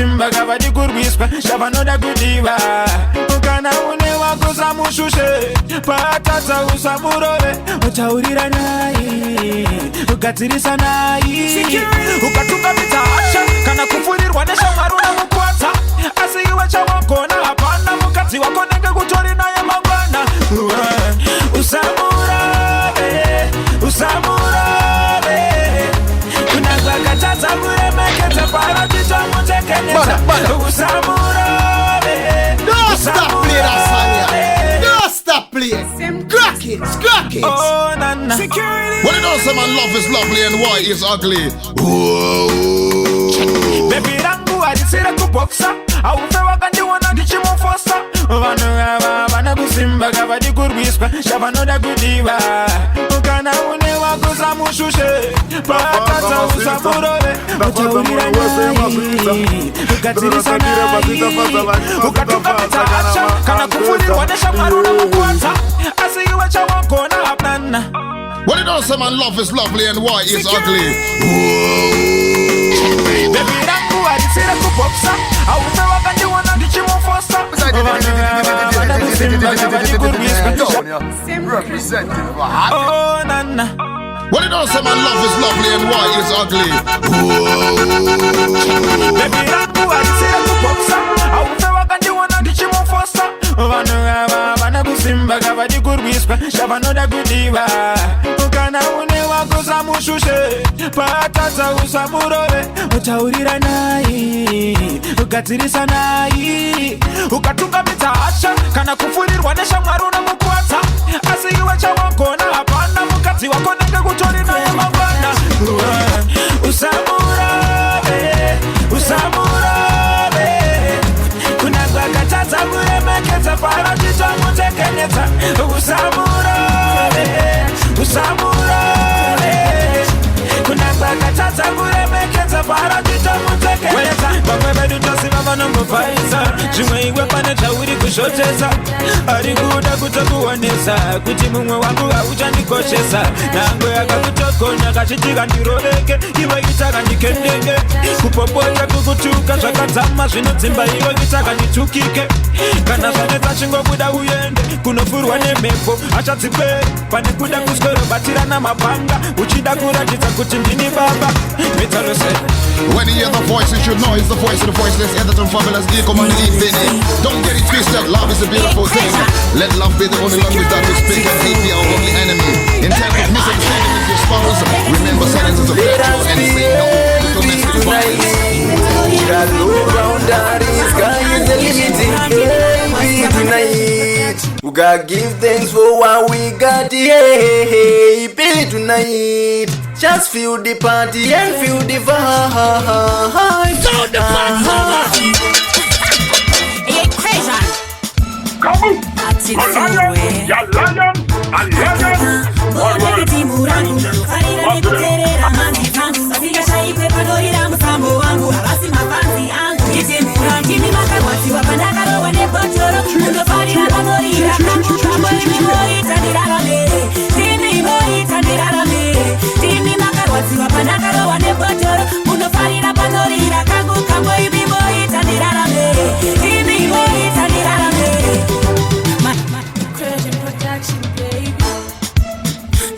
kusimba gavadi kurwispa shavanoda kudiva kana une wako samushushe patata usamurove utaurira naye ugatirisa naye ukatunga mitasha kana kufurirwa neshamwari unamukwata asi iwe chawakona hapana mukadzi wako nenge kutori naye mangwana usamurave kunazvakatadza kuremekedza parachichamutekenesa usamurave Stop playing. Crack it. Oh, nana. When you know someone love is lovely and why is ugly. Whoa. Baby rangu alisira kuboksa aufe wakandiwona ndichimufosa vana kusimba gavadi kurwiswa shavanoda kudiva kana une wako samushushe patata usamurove utaurira naye ugatirisa naye ukatunga mitasha kana kufurirwa neshamwari unamukwata asi iwe chawakona hapana. When you know someone love is lovely and why is ugly. Baby rangu alisira kuboksa aufe wakandiwona ndichimufosa vana kusimba gavadi kurwiswa oh nana. When you know someone love is lovely and why is ugly. Baby rangu alisira kuboksa aufe wakandiwona ndichimufosa vana kusimba gavadi kurwiswa shavanoda kudiva kana une wako samushushe patata usamurove utaurira naye ugatirisa naye ukatunga mitasha kana kufurirwa neshamwari unamukwata asi iwe chawakona hapana mukadzi wako nenge kutori naye mangwana usamurave kunazvakatadza kuremekedza parachichamutekenetsa usamurave kunazvakatadza kuremekedza parachichamutekenetsa vamwe vedu tasiva vanombopaisa zvimwe iwe pane zvauri kushotesa ari kuda kutokuonesa kuti mumwe wangu hauchandikoshesa nangwe akakutokonya kachitika ndiroveke iwe itakandikendenge kupopota kukutuka zvakadzama zvinodzimba iwe itakanditukike kana zvanetsa chingobuda uyende kunofurwa nemhepo achadziperi pane kuda kuswero-batirana mapanga uchida kuratidza kuti ndini baba mitarose. When you hear the voice, you should know it's the voice of the voiceless. Entertain fabulous, dear, come and live in it. Don't get it twisted, love is a beautiful thing. Let love be the only language that we speak and hate be our only enemy. In times of misunderstanding with your spouse, remember silence is a virtue and say no to domestic violence. Got no boundaries, sky is the limit, baby, tonight. We gotta give thanks for what we got, yeah, baby, tonight. Just feel the party and feel the vibe. Feel the party. Hey, crazy. Come on.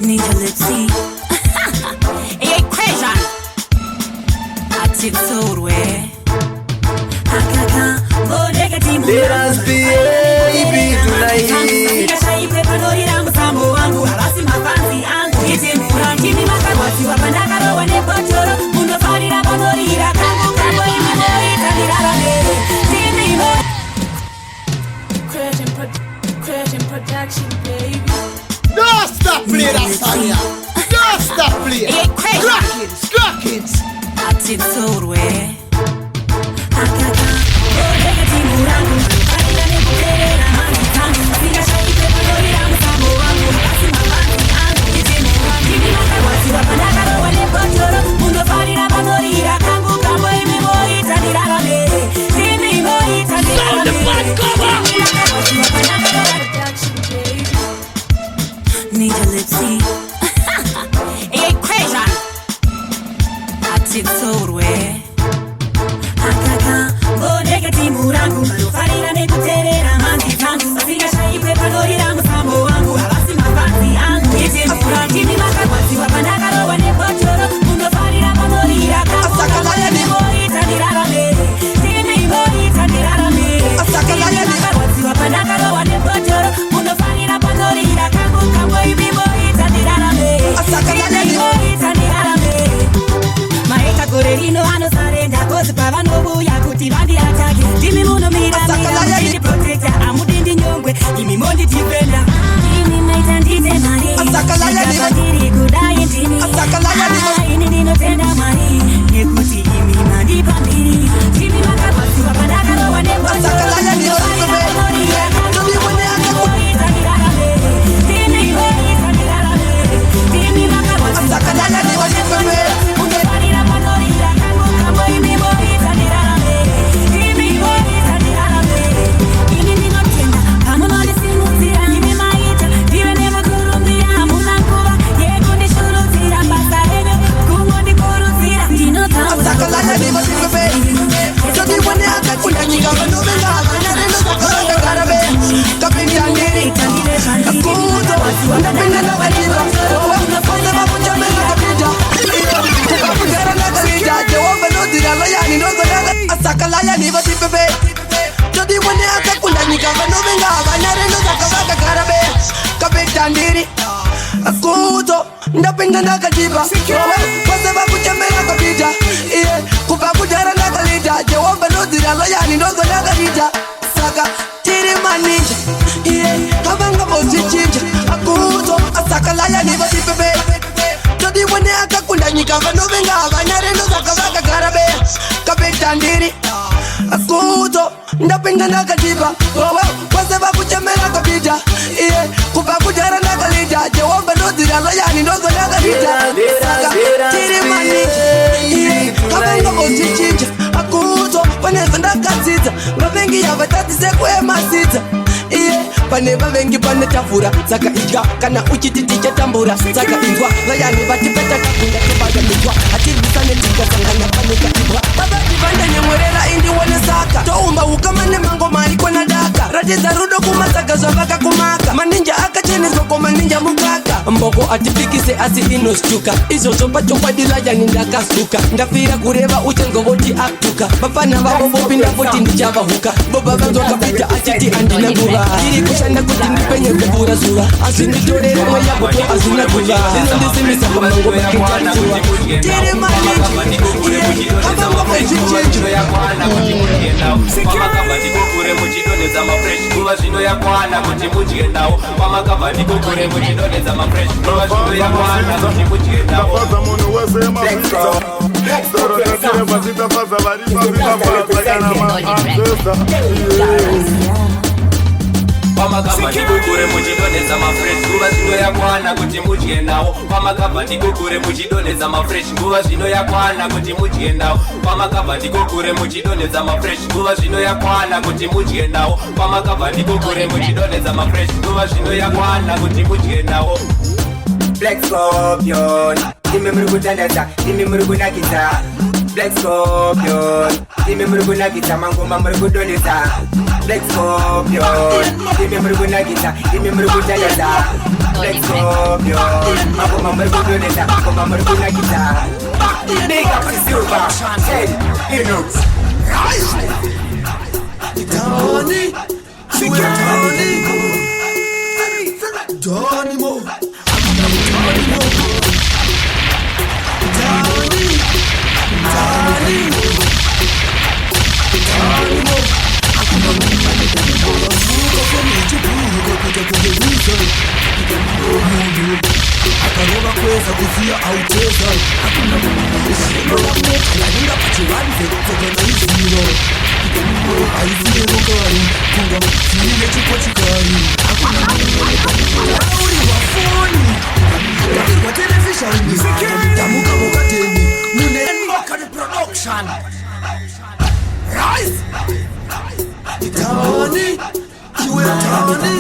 Need a let's see. Hey, crazy. It's so way. Let us be baby tonight. Production, baby. Don't stop playing that song, yeah. Don't stop playing. Hey, crazy. Crack it. It's so way. imi mondi tipenda imi maita ndite mari asakalaya ndiri kudai ndini asakalaya ini ndinotenda mari nekuti imi mandipa mbiri imi makapasi wapadaka rowanepo asakalaya ndiro asakalaya niva tipepe todi wone akakundanyika vanovenga vanarendo zakavaka karabe kapetandiri akuto ndapinda ndakatipa kwase vakuchembera kapita iye kubva kudhara ndakalita jehovha ndodzira loyani ndozo ndakalita saka tiri manija iye kavanga vozvichinja akuto asakalaya niva tipepe todi wone akakundanyika vanovenga vanarendo zakavaka karabe kapetandiri akuto ndapinda ndakatipa kwase vakuchembera kapita iye kubva kudhara ndakalita jehovha ndodzira loyani ndozo ndakalita saka tiri manija iye kavanga vozvichinja akuto pane zvandakadzidza vavengi yavatadzise kuemasidza iye pane vavengi pane tafura saka idya kana uchiti tichatambura saka inzwa vayani vatipeta takunda tobaya mitwa hatirwisane tikasangana pane katibwa vavati vandanyemwerera indiwone saka toumba ukama nemangoma ikona daka ratidza rudo kumasaka zvavakakumaka maninja akacheneswa komaninja mukaka mboko atipikise asi inostuka izvozvo pachokwadi layani ndakasuka ndafira kureva uchengovoti aktuka vafana vavo vopinda foti ndichavahuka bobva vanzwakapita achiti handina nguva iri kushanda kuti ndipenye kuvura zuva azvinditorera mweya kuto hazvina kuva zinondisimisa pamango vakitazuva tiri maniji havangavozvichinja zvino yakwana kuti mudye nawo pamakabva ndikukure muchidonedza mafresh zvino yakwana kuti mudye nawo munhu wese mafrisa soro tatireva zitafadza vari pavitafadza kana maancesta pamakabva ndikukure muchidonedza mafresh nguva zvino yakwana kuti mudye nawo pamakabva ndikukure muchidonedza mafresh nguva zvino yakwana kuti mudye nawo pamakabva ndikukure muchidonedza mafresh nguva zvino yakwana kuti mudye nawo pamakabva ndikukure muchidonedza mafresh nguva zvino yakwana kuti mudye nawo Black Scorpion imi muri kutandadza imi muri kunakidza Black Scorpion imi muri kunakidza mangoma muri kudonedza Black Scorpion imi muri kunakidza imi muri kutandadza Black Scorpion mangoma muri kudonedza mangoma muri kunakidza Big up to Silver Ted Linux Donny Donny Mo akarova kweza kuziya auteza zvinoyamukayaringa pachivanze tokanaiziro aiziyerokari kunga tiine chikochikari aurirwa foni airwa televishani damuka mukateni munenokari production rise Tony iwe Tony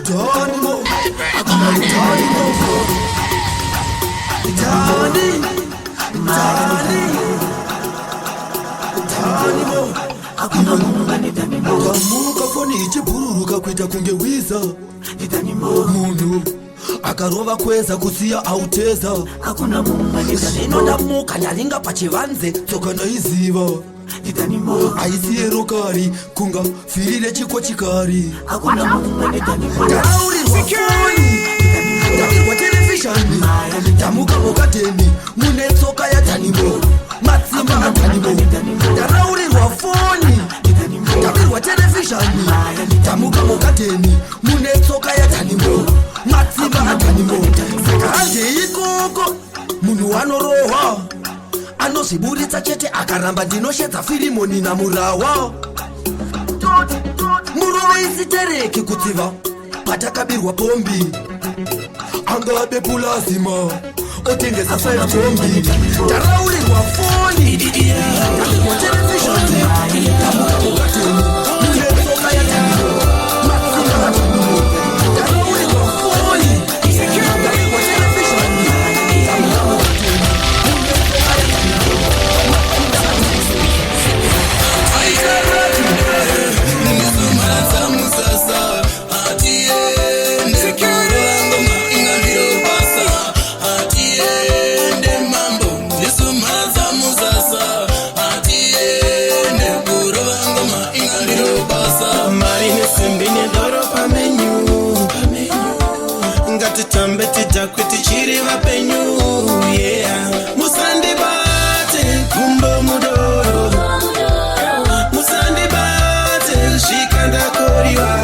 Tony mo akuna Tony mo Tony mo akuna kamuka foni ichibururuka kuita kunge wiza munhu akarova kweza kusiya auteza akuna inondamuka nyaringa pachivanze tsoka ndaiziva aisiyerokari kunga firire chikochikari taraurirwa foni tavirwa televishani tamuka mukateni mune tsoka yatanimo matsimba atanimo taraurirwa foni tavirwa televishani chiburitsa chete akaramba ndinoshedza firimoni namurawa murume isitereki kutsiva patakabirwa pombi angabe pulazima otengesa faitombi taraurirwa foni televishoni tamukamugateni netsoka yatino taraurirwa foni televishoni tambe tidakwiti chiri vapenyu musandibate kumbo mudoro musandibate kusvika ndakoriwa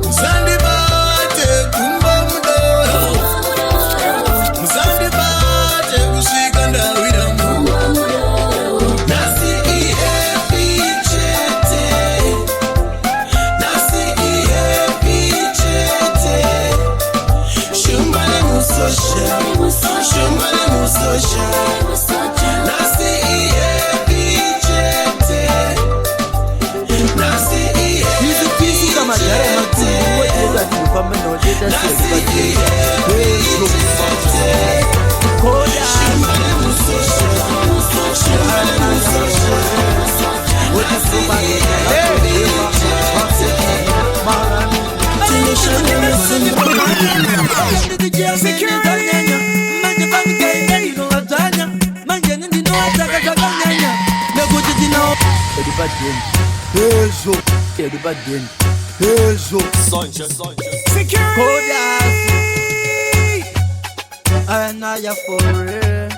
musandibate kumbo mudoro musandibate kusvika ndawira nasi ihepi chete nasi ihepi chete shumbane musosha nasi ihepi chete nasi ihepi Anaya for real.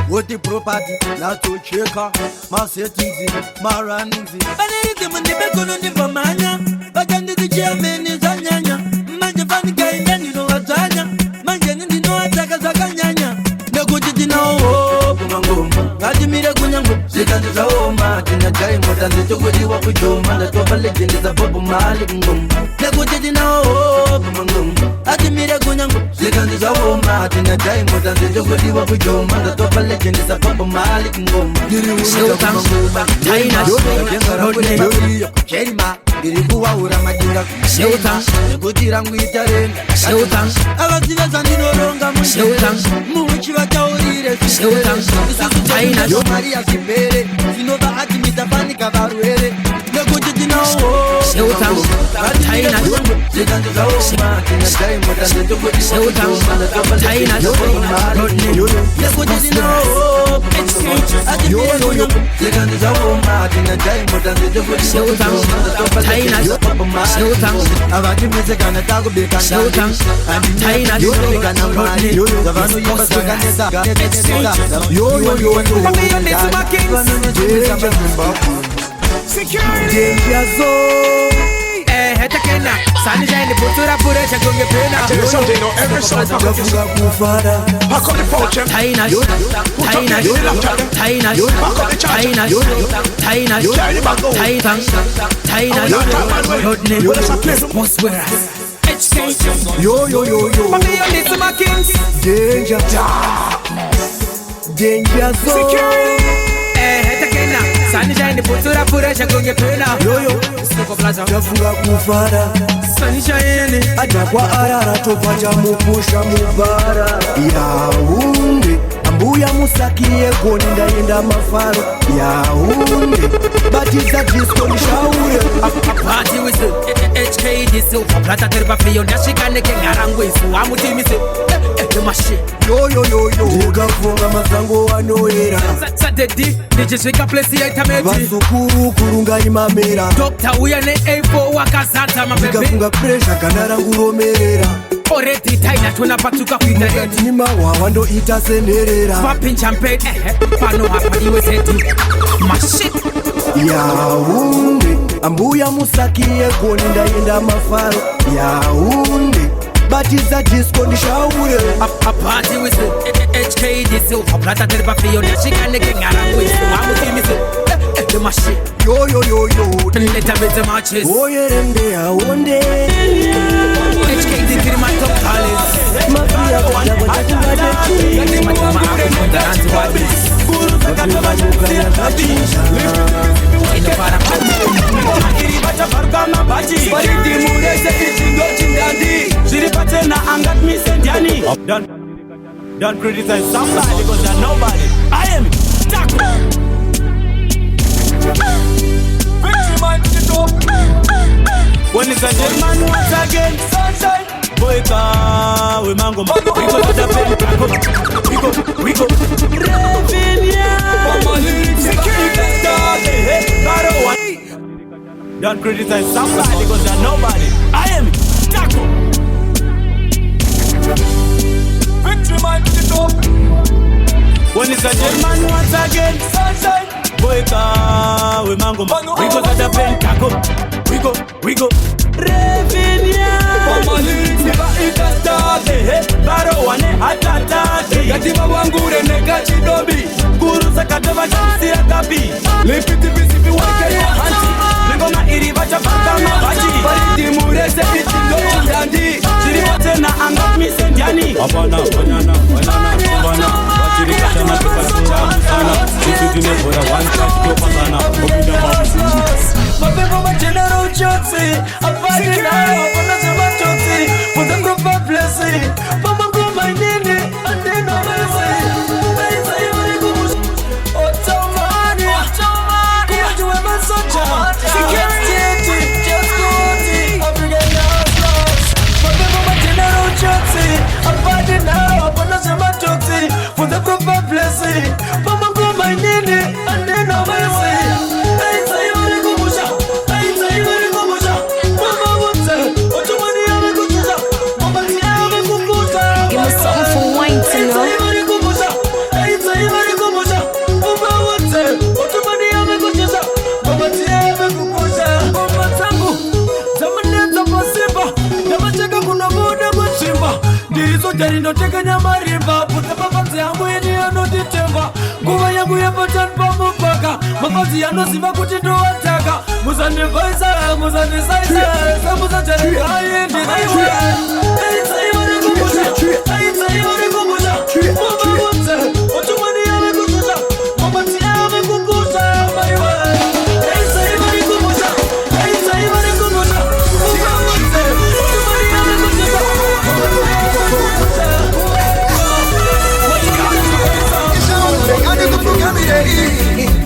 What the property, not to check her, my settings, my runnings. I need them when they back on the Vamania. But then the German is Anyanya. Manjavan guy, then you know what's Anya. Manjan in the no attack as a Ganyanya. No good to know, Pumango. Adimira Gunyango, Zitan is a home, in a giant, but I took what you walk with your man. The top legend is a Bob Malik. No good to know, Pumango. Adimira Gunyango, Zitan is a home, in a giant, but I took what you walk with your man. The top legend is a Bob Malik. Cherima, Dirikuwa Uramajinga, Sheutan, Gutiranguitaren, Sheutan, Avazino Ronga, Sheutan, Muchiva Tauri, Sheutan, China, Maria Sibere, Sinova Atimita Panica Baruere, the Gutino, Sheutan, China, Zitan the Roma, in the time with the Sheutan, China, the Gutino, Zitan the Roma, in the time with the Sheutan, China, Sheutan, Avati music and a tag of the Sheutan, and China, you can Rodney, the Vanu Yabasa, yo, security, Hetakena, Sanjay, the Putura Pura, Chagonga Pena. There's something on every song. How come the phone check? China, Danger Sunshine, Putura Pura, Chagonga Pena. Yo, Tafunga kufara Sunshine, Atakwa arara topaja mupusha mubara Yaounde, ambuya musakie koni ndaenda mafaro Yaounde, batiza disco nishaure Party with HK disu Plata terba fiyo ndashikane kengarangwe Isu amutimise Mashi Yo Ndikafunga masango wanoera Sadedi, nijishika plesi ya itameti Vasukuru kurunga imamera Dr. Uyane A4 wakazata mabebe Ndikafunga pressure kanara nguromerera Already taina tunapatuka kuita Nima wawando itasenerera Popping champagne, pano hapa iwe seti Mashi Yaounde, ambuya musakie koni ndaenda mafaro Yaounde, but it's a disco ni shaure. A party with HK this for plata del papio na chikane kengara with I'm see me the machine. Yo yo yo yo. Let a bit of matches. Oh yeah, them there one day. HK the Kirima top palace. Mafia Don't criticize somebody because they're nobody. I am Taco. When it's a German once again, sunshine. Boy, we mango, we go to the pen, we go. Don't criticize somebody because they're nobody. I am Taco. Victory man to the top. When it's a German once again, sunshine. Boy, we mango, we go to the pen, we go. Revinia Mama Lisiba itastate Baro wane hatatate Yatima wangure neka chidobi Guru sakateva chansi ya gabi Lipiti bisipi wake ya hanti Nengoma irivacha paka mabaji Pariti murese itindo undandi Chiriwa tena angap misendiani Abana, banana, Wachiri katana tupasinga musana Isutine for a one touch to pasana Obida mamu Mapepo machenero uchotsi Apari nayo Pona sema chotsi Pona grupa blessing Mama kuma nini Andena blessing Aisa yori kumus Otomani Kumajuwe masocha Security Just gooti African house Mapepo machenero uchotsi Apari nayo Pona sema chotsi Pona grupa blessing Mama kuma nini Andena blessing Ndinoteka nyama rimba Pute mafanzi yangu yeni anotitemba Nguva yangu yapatan pamupaka Mafanzi yanosiva kuti ndoataka Muzandivaisa, muzandisaisa Samuzanjareka yendi naiwe Aitsa iwari kumusha Aitsa iwari kumusha Mama wote Otumani yawe kutusha Mabati yawe kukusha Maiwe Aitsa iwari kumusha Aitsa iwari kumusha Mama wote Otumani yawe kutusha Mabati yawe kukusha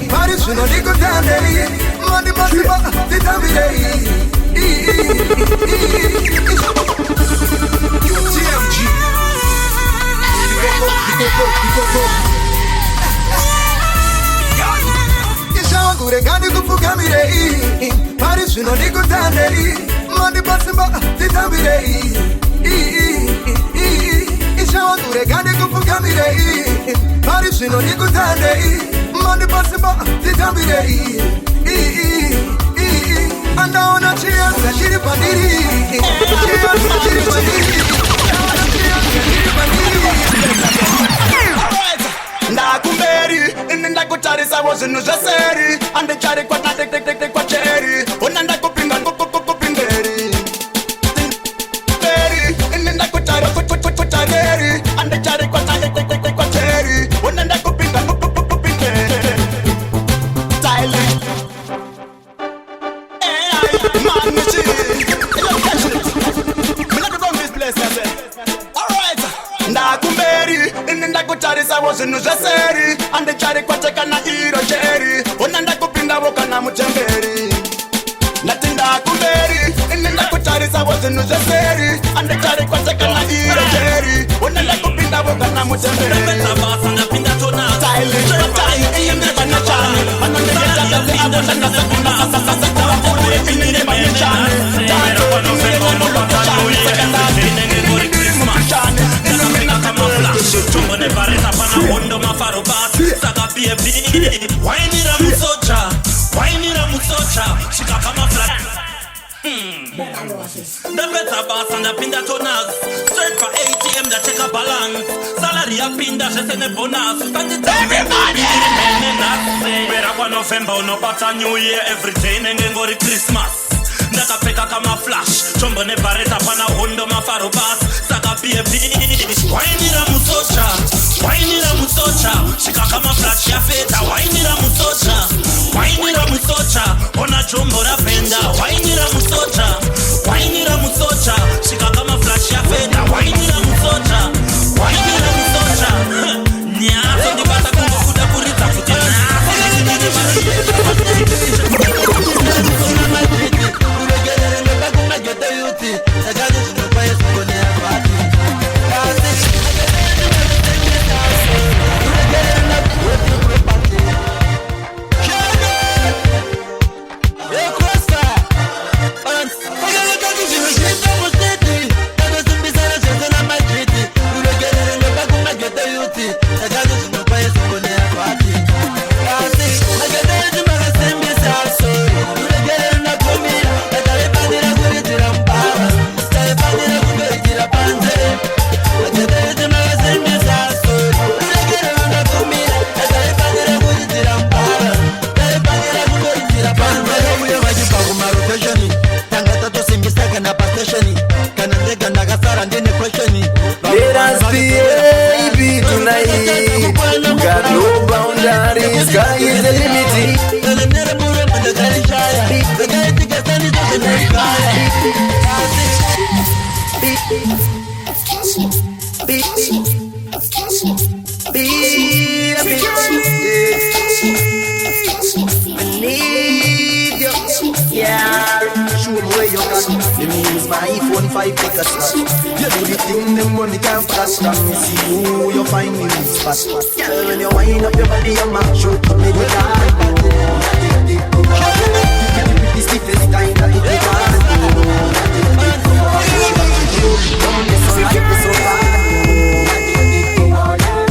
Parisuno dico tandei Mandi pasiva ti tambirei TMG Ishawa gure gani kufukamirei Parisuno dico tandei Mandi pasiva ti tambirei Ishawa gure gani kufukamirei Parisuno dico tandei Mandi pasiba titambirei Andaona chianza chiri pandiri Chianza chiri pandiri Ndakumberi Nenda kutarisa wazinu jaseri Ande chari kwa tek kwa cheri Onanda kupinga kupingeri Beri Nenda kutari kutareri Ande chari kwa tek kwa cheri Onanda kupinga Ndakutarisa wazinu jaseri Ande chari kwa teka na iro cheri Onanda kupinda woka na mutemberi Natinda kumberi Ndakutarisa wazinu jaseri Ande chari kwa teka na iro cheri Onanda kupinda woka na mutemberi The better boss and the pinda toners. Straight for ATM, the check a balance. Salary a pinda, she send a bonus. Stand it up, everybody. Better kwa November, no butter New Year. Every day, nenge ngori Christmas. Ndaka peka kama flash. Chombo ne bareta pana hondo mafaro bass. Saka baby. Wainira mutocha. Wainira mutocha. Shika kama flash ya feta. Wainira mutocha. Wainira mutocha. Ona chombo la penda. Wainira mutocha. Wainira mutocha. Shika kama flash ya feta. Wainira mutocha. Wainira mutocha. Nyaso ni bata kumbo kuda kurita futina. Let us be happy tonight. Got no boundaries, sky is the limit. Show me where you got. Let me use my iPhone 5 take a snap. You do the thing, them money can't flash. Let me see who you find me in spot. Girl, when you wind up your body, you mash up. Make it hard. The stiffest kind that it is hard.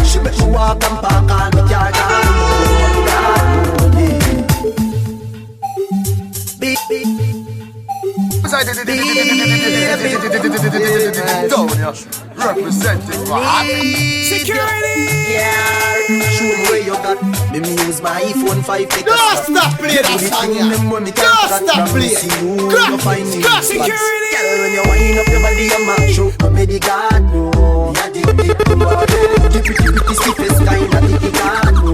She make me walk and park on the car. Representing what? Security! Yeah. Show me where you got. Let me use my iPhone 5 take a Don't snap. stop playing that song, yeah. Don't stop playing. See who you find me. Security! Girl, when you wind up your body, you mash up. I'm the God, no. Yeah, the pretty stiffest kind of the God, no.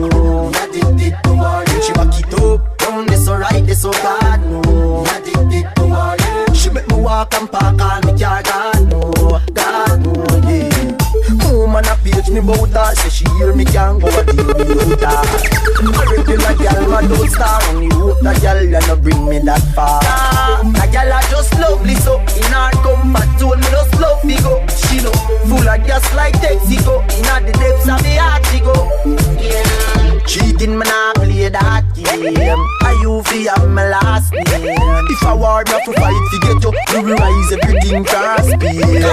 Yeah, she back it up. Down this so right, this so God, no. Yeah, she make me walk and park on me car, God, no. God, no, yeah. Woman a page me bout her. Say she hear me can't go a deal without her. A regular girl, my don't star. Only hope that girl you no bring me that far. That girl a just lovely so. In her comfort zone, me just love me go. She know full of gas like Texaco. In her the depths of me heart she go. Yeah. Cheating me nah play that game. I you fi have my last name. If I war me to fight to get you, you will rise everything cross speed.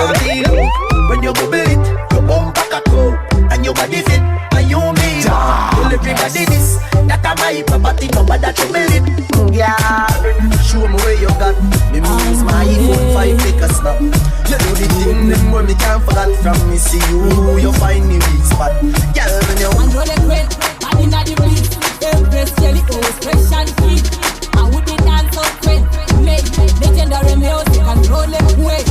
When you go it, you bump back a go, and you body fit, and you mean. Tell everybody this, that a my property, nobody to build it. Yeah, show me where you got. Me use my iPhone 5 take a snap. You do the thing, them when me can't forget from me. See you, you find me weak spot. Girl, when you control the great, man inna the breeze. Embrace jelly, expression free. I would be dance so great. Make legendary music control the way.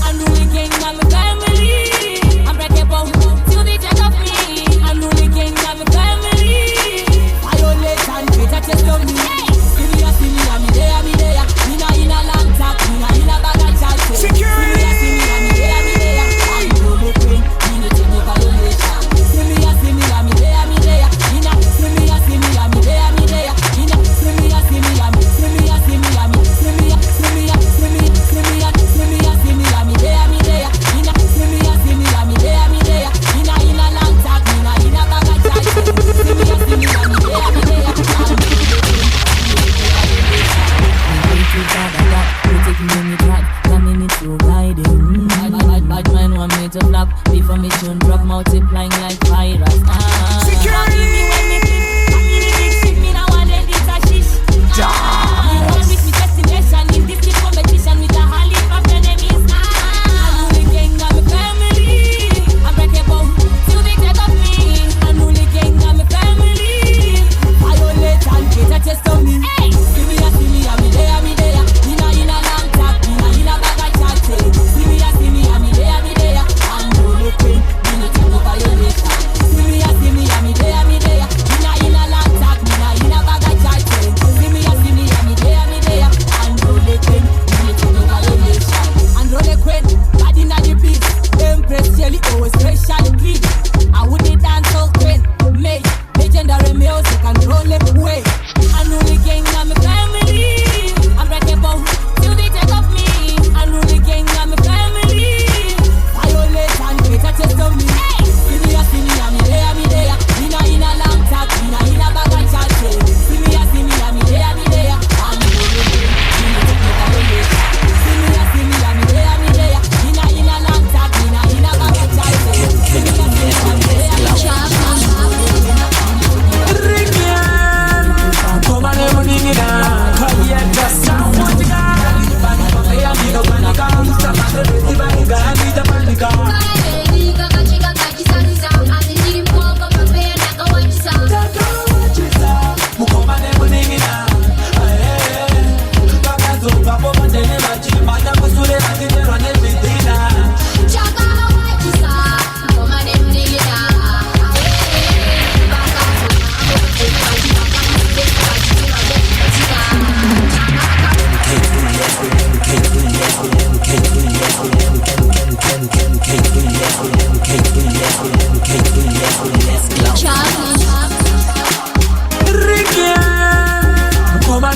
And really king of the family. Unbreakable till the death of me. And really king of the family. Violate and better test of me. See me, I'm there. In a long talk, in a bag of chat. Security. See me, I'm there. I know the queen, in the violation. See me, I'm there.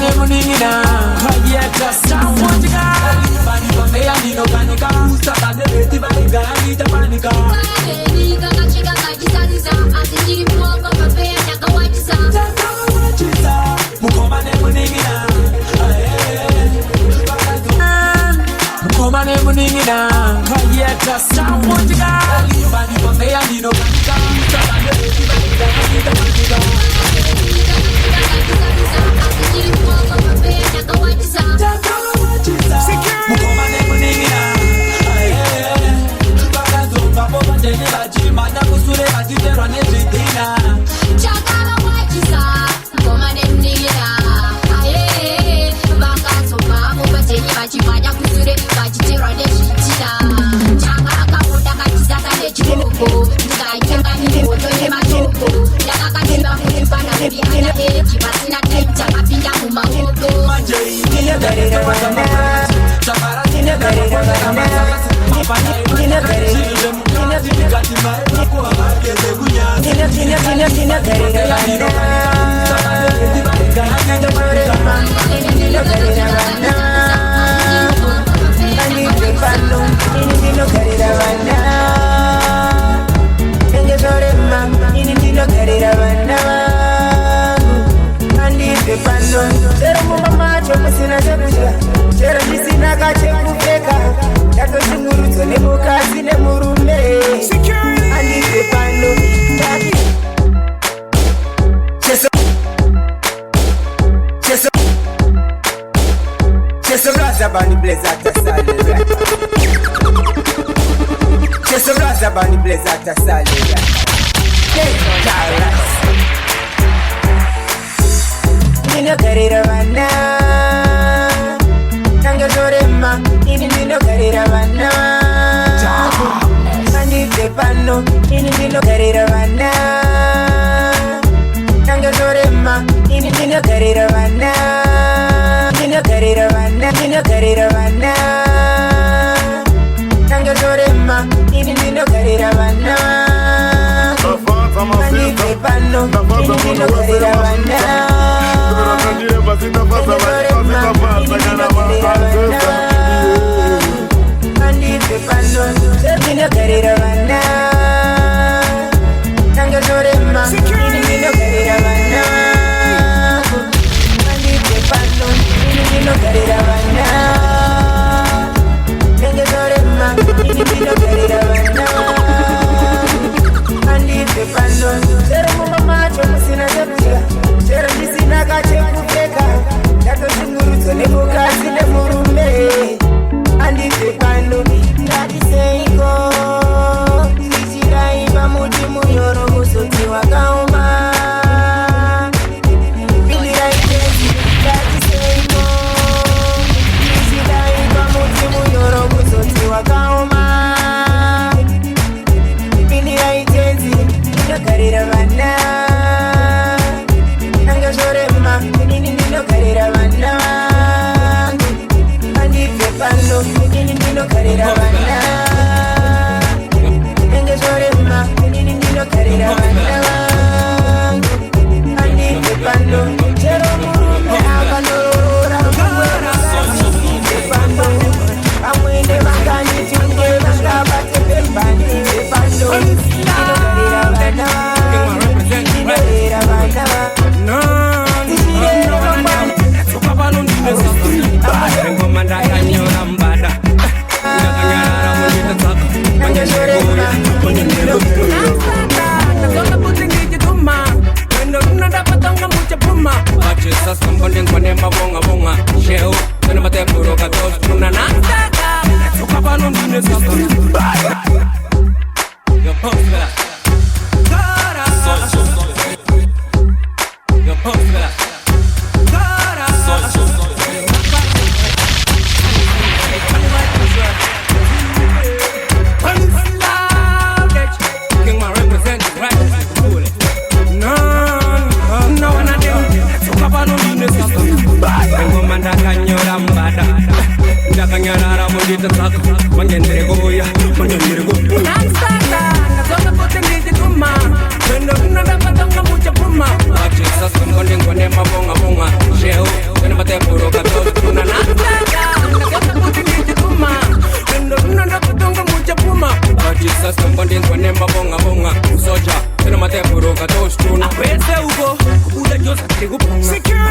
Mukomane muningina Kayeta samotika Bani bambea nino kanika Ustakane beti baliga Anita panika Liga kachika kajisaliza Asijiri mwoko kapea Chaka wajisa Mukomane muningina Mukomane muningina Kayeta samotika Bani bambea nino kanika Ustakane beti baliga Anita panika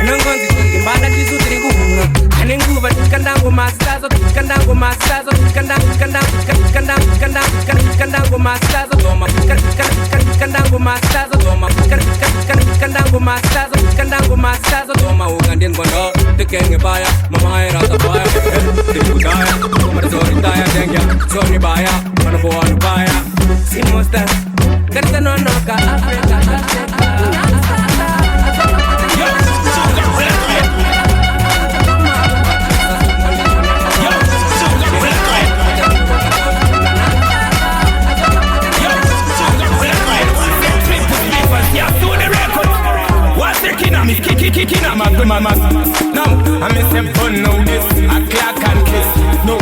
anongonzi timbanda tisu tiri kuhunga ane nguva tichikandango masitazo tichikandango masitazo tichikandango masitazo doma tichikandango masitazo doma tichikandango masitazo doma ugandengwanda tikenge baya mama erata baya tikudaya kumarizori daya dengya zori baya manaboanu baya simosta Kartanonoka Africa Kicking up my mama. No, I'm a simple no this. I clack and kiss. No,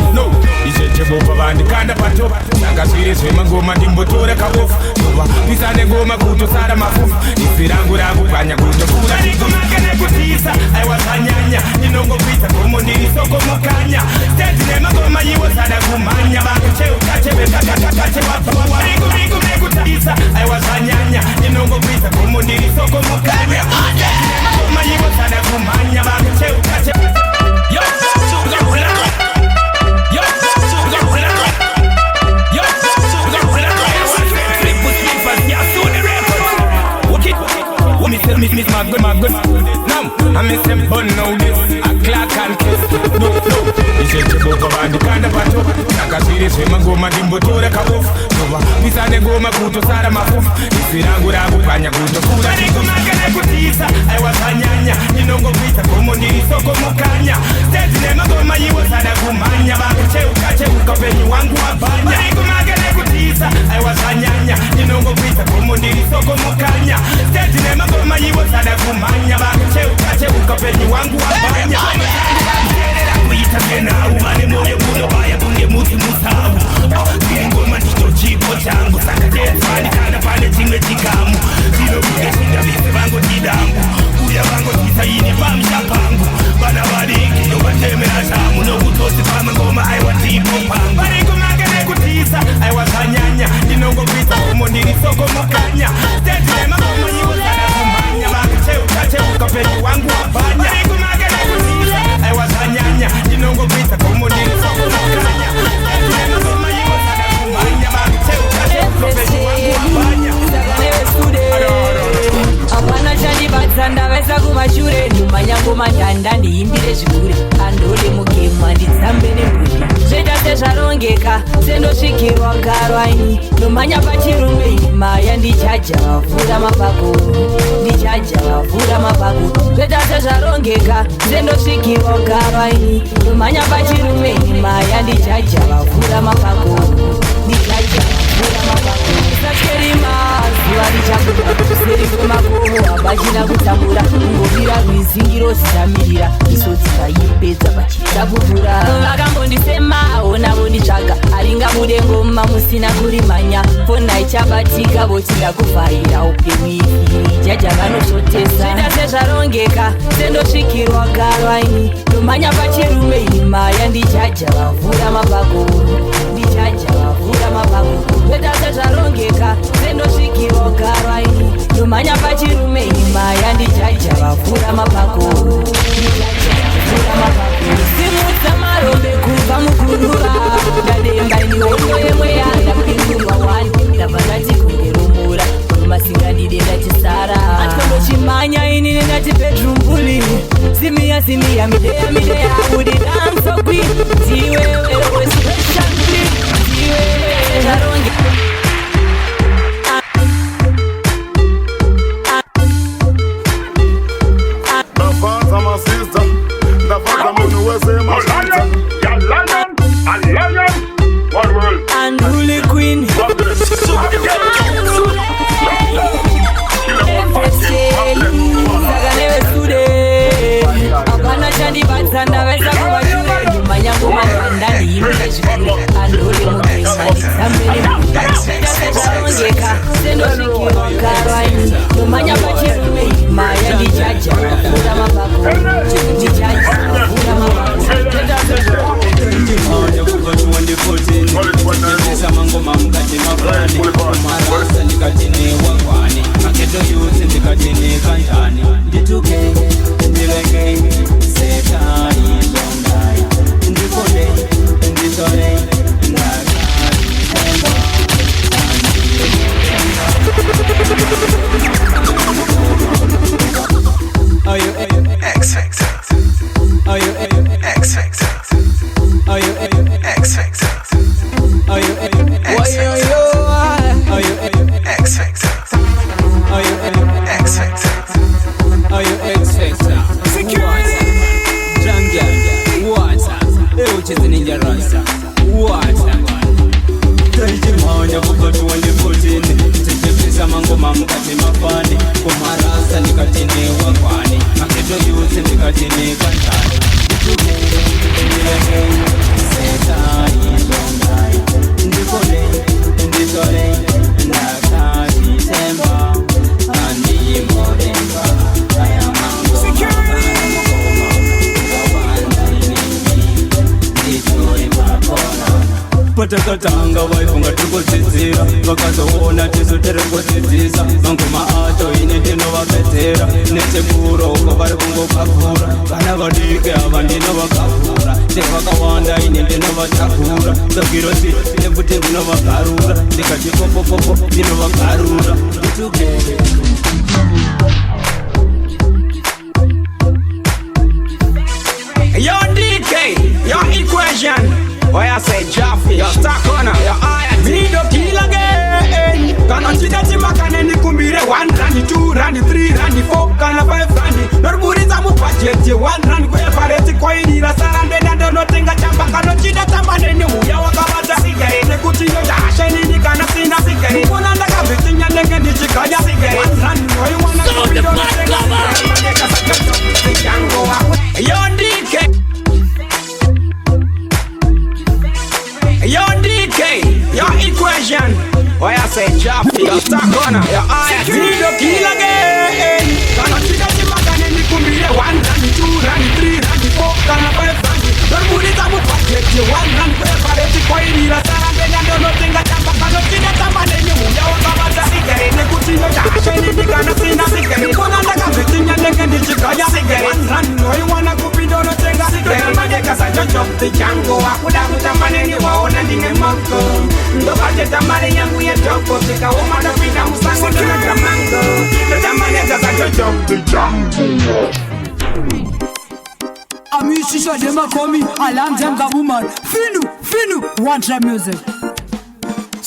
it's a jabo band. Kanda pato. Naka serious we go madimbo to the kabuf. No, this are the go makuto sada mafu. If you don't go to Kanya kuto kuda. I was a nyanya. You know go pita como ni soko mokanya. Steady nema go ma you sada kumanya. Bakuche ukache beka kache wapo. I was a nyanya. You know go pita como ni soko mokanya. You was had a kumanya back to catch it. Yo, sugar winner. Yo, sugar winner. Yo, sugar winner. Triple sleepers, yeah, so the record. Walk it. Miss my good. Now, I'm missing bun now this. A clock and kiss. No. It's a book of the kind of battle. Naka serious, we go madimbo to the kabuf. No, this are the go makuto sada mafuf. If you don't go to Kanya kuto kuda. I was a nyanya, you know go pita como ni soko mokanya. Steady nema go ma you was ada kumanya. Bakuche ukache ukapeni wangu wabanya. I was a nyanya, you know go pita como ni soko mokanya. Steady nema go ma you was ada kumanya. Bakuche ukache ukapeni wangu wabanya. Kuita tena umane moyo kuno baya bunge muti mutamu. Bingo mandito chipo changu saka jetfani kana pale chimwe chikamu. Sino kukeshinda bise bango tidamu. Uya bango tisaini pamsha pangu. Bana bariki yo batemera shamu. No kutosi pama ngoma aiwa tipo pangu. Bariko magane kutisa aiwa kanyanya. Inongo pita kumo nini soko mokanya. Steady nema kumo nyiwo sana kumanya. Bakuche ukache ukapeni wangu wabanya. Bariko magane kutisa aiwa kanyanya. Inongo pita kumo nini soko mokanya. Steady nema kumo nyiwo sana kumanya. Bakuche ukache ukapeni wangu wabanya. Apana chandi batsanda vesa kumashure Numa nyango mandanda ndiimbire zvikure Andole mukemwa nditsambe nembudi Zveta sezvarongeka sendosvikirwa garwaini Nomanya pachirume maya ndichaja vavhura mapako Zveta sezvarongeka sendosvikirwa garwaini Nomanya pachirume maya ndichaja vavhura mapako Sakerima zuva richabuda kuseri kwemakomo habachina kutambura kungovira rwizingiro zitamirira misodzi vaipedza vachitapupura vakambondisemawo navonditsvaga haringabude ngoma musina kurimanya fona ichabatika voti ndakuvhaira upenyu ifiri jaja vanosotesa zvita sezvarongeka sendosvikirwa garwaini nomanya pachirume imaya ndichaja vavhura mapako zvita sezvarongeka sendosvikirwa garwaini nomanya pachirume imaya ndichaja vavhura mapako simudza marombe kubva mukurura ndademba nihondo yemwe yandapindurwa wani ndabva ndati kungeromora rumasingandide ndachisara atondochimanya inini ndati bedroom bully simiya mideya would it I'm so quick ndiwewe special clip ndiwewe zvarongeka Unruly queen Apana chandi batsanda vesa kumashure Numa nyango mandanda ndiimbire zvikure Andole mukemwa nditsambire Zvarongeka sendosvikirwa garwaini Nomanya pachirume maya ndichaja vavhura mapako Samangoma mukati mafani Marasa ndikati ne wangwani Maketo yusi ndikati ne kanjani Ndituke X-Factor. Water. Jungle. Water. Ucheze ninja rasta. Water. Taijimanya kupatu wale potini. Tetepesa mangoma mkate mafani. Kumarasa nikatine wakwani. Maketo yuti nikatine kantani. Patakatanga waifunga tukudzidzira vakazoona tisu tiri kudzidzisa mangoma acho ine ndinovapedzera nechekuroka vari kungokavhura vana vadiki ava ndinovakavhura chevakawanda ine ndinovatakura sagiroti nekuti ndinovagarura ndikati popopopo ndinovagarura itugere Yo DK, your equation. Why I say Jaffe, your stuck on your eye. Me do kill again. Cannot see that you can any kumbire 1 rand, 2 rand, 3 rand, 4 kana 5 rand. No buriza mu budget 1 rand kwa pareti kwa ini la sarande na no tenga chamba kana chida chamba nene muya wakabata sigari ne kutiyo ya sheni ni kana sina sigari. Mona ndaka bitinya nenge ni chikaya sigari. 1 rand no you wanna so the Yo DK. Yo DK, your equation. Why I say Jaffe, your stuck on your eye. Me do kill again. Cannot see that you can any kumbire 1 rand, 2 rand, 3 rand, 4 kana 5 rand. Don't put it on budget 1 rand kwa pareti kwa ini la sarande na no tenga chamba kana chida chamba nene muya wakabata sigari ne kutiyo ya sheni ni kana sina sigari. Mona ndaka bitinya nenge ni chikaya sigari. 1 rand no you wanna kupido no tenga sigari. Madeka sa chocho tijango akuda kutamane ni waona ndinge mango. Ndo budget amare yangu ye topo sika umada pina musango ndo na mango. Ndo tamane sa chocho tijango. Amishisha dema komi alarm them gabuman. Finu one trap music.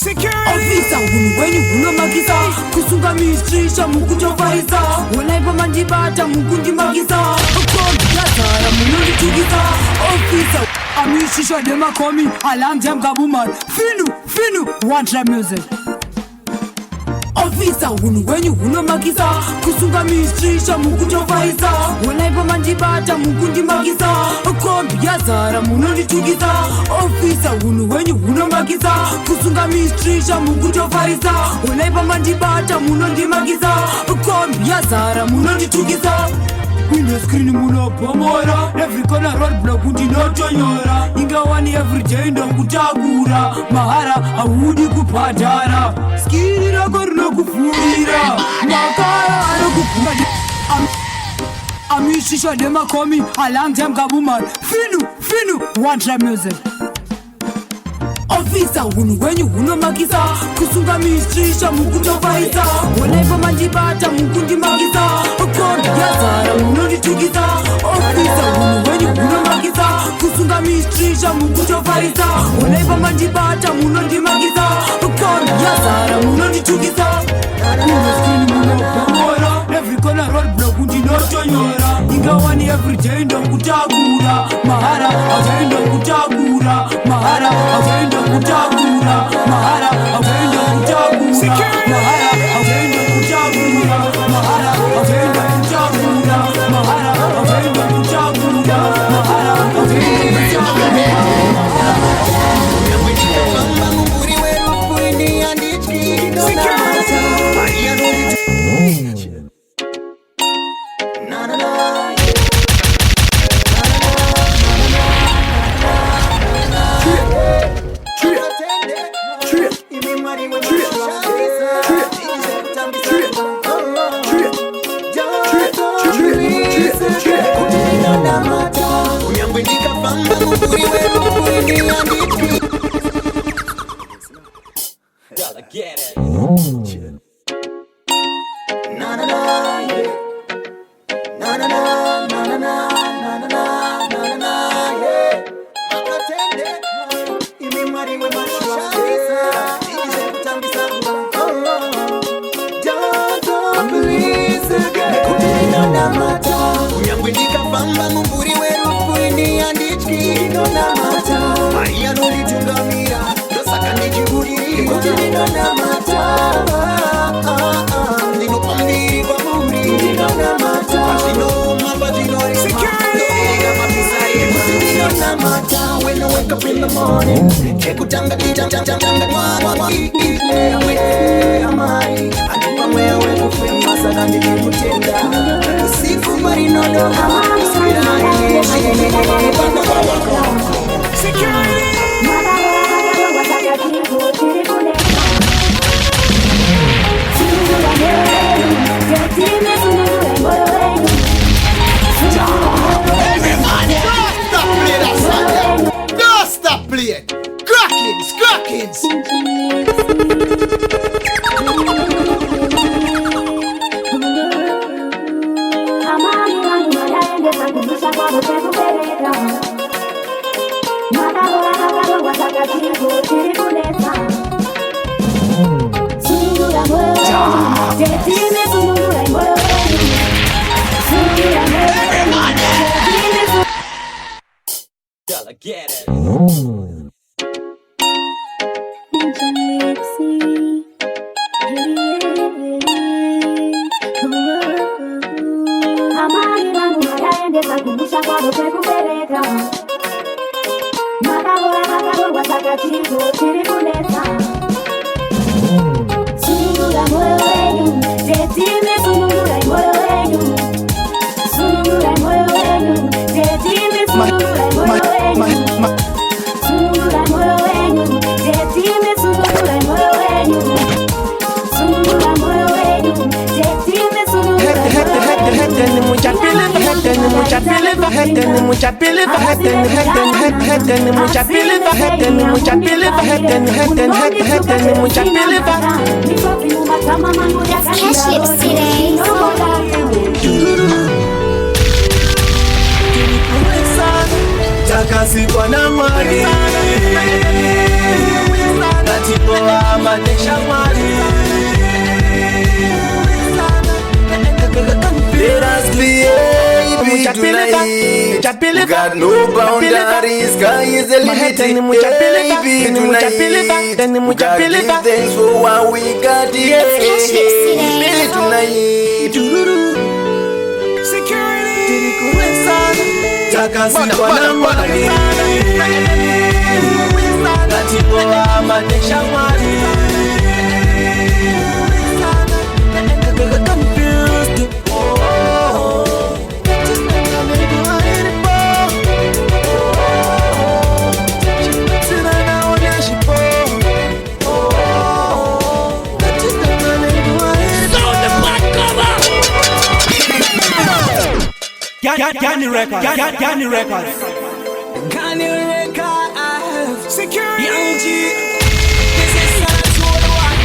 Ofisa when you magisa kusunga mistrisha mukutofaisa walaipa mandibata mukundi magisa ukondi yazara munuli tugisa ofisa amishisha dema komi alarm them gabuman. Finu one trap music. Ofisa when you magisa kusunga mistrisha mukutofaisa walaipa mandibata mukundi magisa ukondi yazara munuli tugisa ofisa when you magisa kusunga mistrisha mukutofaisa walaipa mandibata munondi magisa ukondi yazara munoli tugisa window screen munopomora every corner road block ndinotonyora ingawani every day ndokutagura mahara audi kupadara skiri rako rinokufurira makara anokufura amishisha dema komi alarm them gabuman. Finu one trap music. Ofisa when you magisa kusunga mistrisha mukutofaisa walaipa mandibata mukundi magisa ukondi yazara munoli tugisa ofisa when you magisa kusunga mistrisha mukutofaisa walaipa mandibata munondi magisa ukondi yazara munoli tugisa window munopomora every corner road block ndinotonyora ingawani every day ndokutagura mahara ajaenda kutagura mahara ajaenda kutagura mahara ajaenda kutagura mahara ajaenda kutagura mahara ajaenda kutagura mahara ajaenda kutagura mahara ajaenda Get it. Don't believe the girl. morning. Ekutanga amai anipamwea wekufemasa nandikekutenda siku marinodo Don't stop playing. Crackins. Get it. Takasikwa na mali Natipoa manesha mali Let us be baby tonight. We got no boundaries, sky is the limit. Baby tonight. We got give thanks for what we got. Baby tonight. Security. Takasikwa na mali Natipoa manesha mali Gani Records. Gani Records. Gani Records. Security. Young G. This is so one.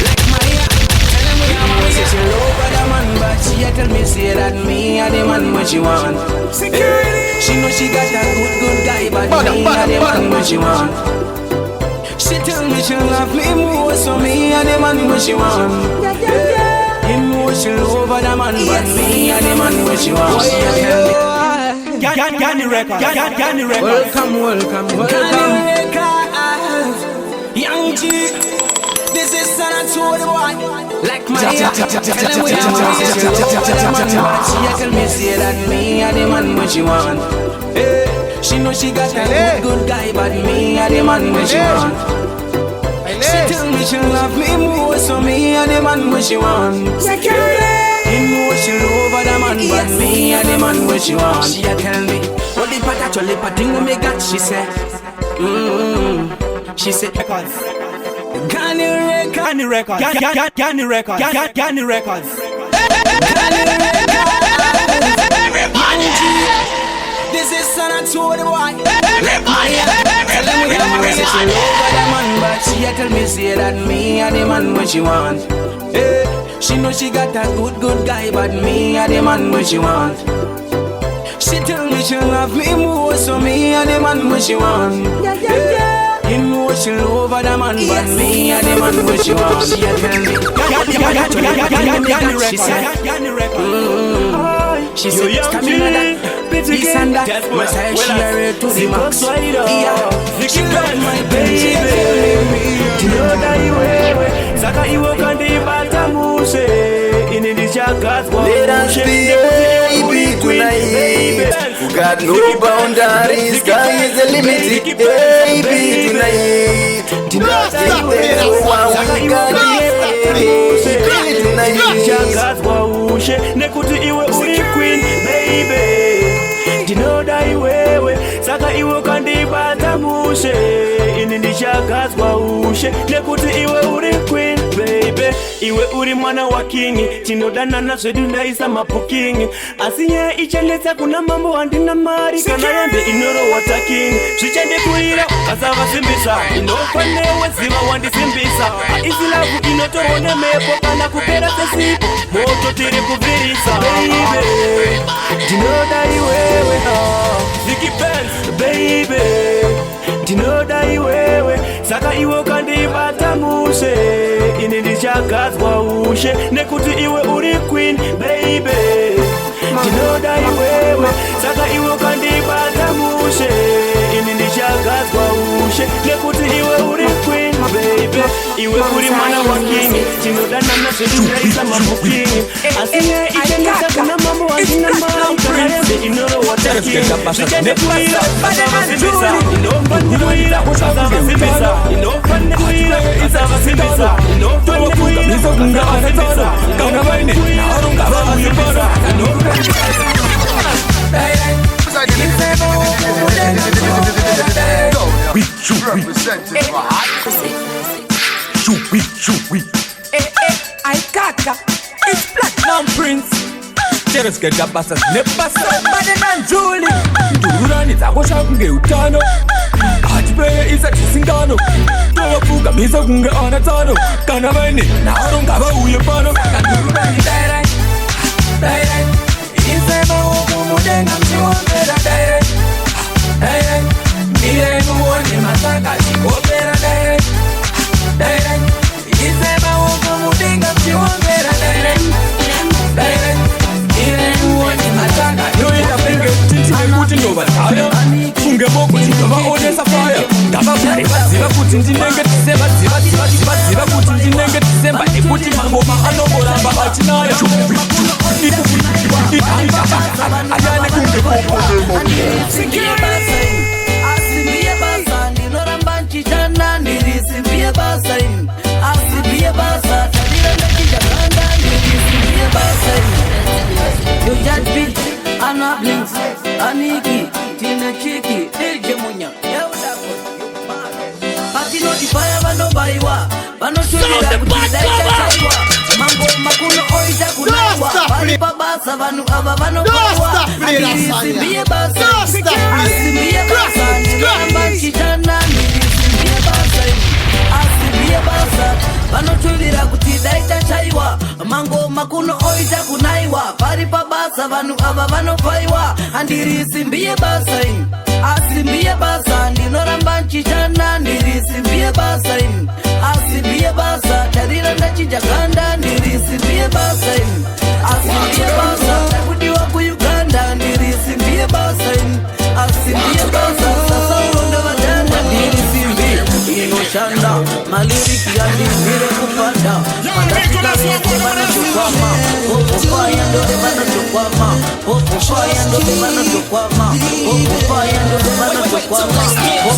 Like Maria. Tell him we are Maria. She love the man, but she tell me say that me and the man what she want. Security. She know she got a good guy, but me and the man what she want. She tell me she love me more, so me and the man what she want. Emotion over the man, but me and the man what she want. Gani Records. Gani Records. Welcome. Young G. This is San Antonio boy. Like my tell him we are she tell me say that me and the man what she want. She know she got a good guy, but me and the man what she want. She tell me she love me more, so me and the man what she want. Emotion over the man, but me and the man what she want. She tell me, what the patacho le patingo me got, she said. She said, Gani Records. Gani Records. Gani Records. Gani Records. Everybody. This is San Antonio boy. Everybody. Tell them we are Maria. She over the man, but she tell me say that me and the man what she want. She know she got a good guy, but me and the man what she want. She tell me she love me more, so me and the man what she want. Emotion over the man, but me and the man what she want. She tell me. She said, stamina that, this and that. Must I share it to the max? Yeah, she love my baby. Saka iwo kandi bata muse ini di chakat. Let us be baby tonight. We got no boundaries, sky is the limit. Baby, tonight, tonight, nekuti iwe uri queen baby ndinoda iwewe saka iwe kandibata mushe ini ndichagadzwa ushe nekuti iwe uri queen baby iwe uri mwana wa kingi tinodanana zvedu ndaisa mabukingi asi nye ichenetsa kuna mambo handina mari kana yambe inorowata kingi zvichandikuira ukasavasimbisa inofanewe ziva wandisimbisa haisi lavu inotorone mepo kana kupera sesipo moto tiri kubvirisa baby ndinoda iwewe Vicky Benz baby ndinoda iwewe saka iwe kandibata mushe ini ndichagadzwa ushe nekuti iwe uri queen baby ndinoda iwewe saka iwe kandibata mushe ini ndichagadzwa ushe nekuti iwe uri queen baby iwe uri mwana wa kingi tinodanana zvedu ndaisa mabukingi asi nye ichenesa kuna mambo handina mari kana yembe inorowata kingi zvichandikuira usavasimbisa inofanikuira usavasimbisa inofanikuira usavasimbisa inofanikuira usavasimbisa kana vaine naro ngavauye I kaka, it's Platinum Prince. Cheers get up as a never so bad than Julie. Durani takosha kunge utano. Atipeye isa chisingano. Towa fuga misa kunge anatano. Kana vaine naro ngavauye pano. Durani direct, direct. Isema woku mudenga mchiwambera direct, direct. Mire nuone masaka chikopera direct, direct. Isema woku mudenga mchiwambera direct, direct. Mire nuone masaka yoita penge tintine kuti ndovataya funge boko tinovaonesa faya ndavavhari vaziva kuti ndinenge tisemba ziva kuti ndinenge tisemba nekuti mangoma anomboramba achinaya ayane kunge Asimbie basa ndinoramba nchichana ndirisimbie basa asimbie basa tadira ndachijaganda ndirisimbie basa yo judge beat ana blinks aniki tina chiki DJ Munya patino difaya vanobaiwa vanoshurira kutidaitaiwa mambo makuno oita kunawa vari pabasa vanhu ava vanobaiwa ndirisimbie basa asimbie basa ndinoramba nchichana ndirisimbie basa asimbie basa vanoshurira kutidaitaiwa mango makuno oita kunaiwa vari pabasa vanhu ava vanobaiwa andirisimbie basa asimbie basa ndinoramba nchichana ndirisimbie basa asimbie basa tarira ndachijaganda ndirisimbie basa asimbie basa takudiwa kuuganda ndirisimbie basa asimbie basa sasa uronda vatanda ndirisimbie inoshanda maliriki yandivire kupanda madakikazoko vanochokwama opofaya ndove vanochokwama opofaya ndove vanochokwama opofaya ndove vanochokwama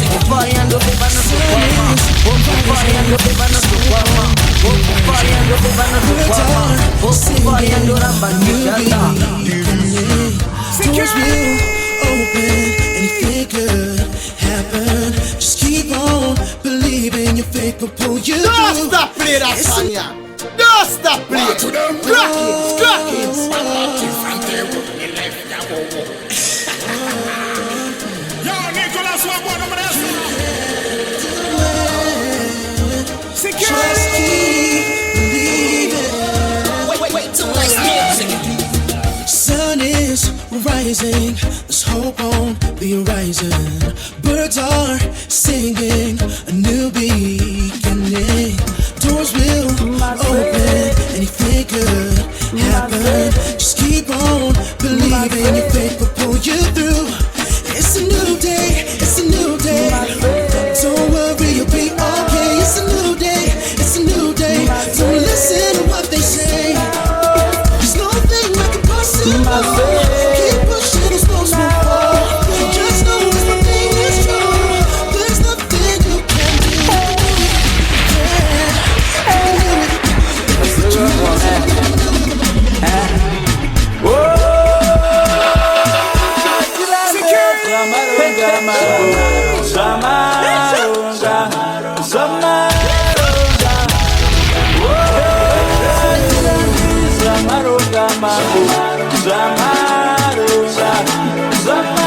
opofaya ndove vanochokwama opofaya ndove vanochokwama opofaya ndove vanochokwama opofaya ndoramba ndishanda. Doors will open, anything could happen. Just keep on believing your faith will pull you through. Don't stop playing that song, yeah. Don't stop playing. Crack it. Yo, Nicholas, what one of them? Just keep believing. Wait till next music. Sun is rising, there's hope on the horizon. Birds are singing a new beginning. Doors will open, anything could happen. Just keep on believing your faith will pull you through. It's a new day, it's a new day. Don't worry, you'll be okay. It's a new day, it's a new day. Don't listen to what they say. There's nothing like impossible. Keep pushing, it's supposed to fall.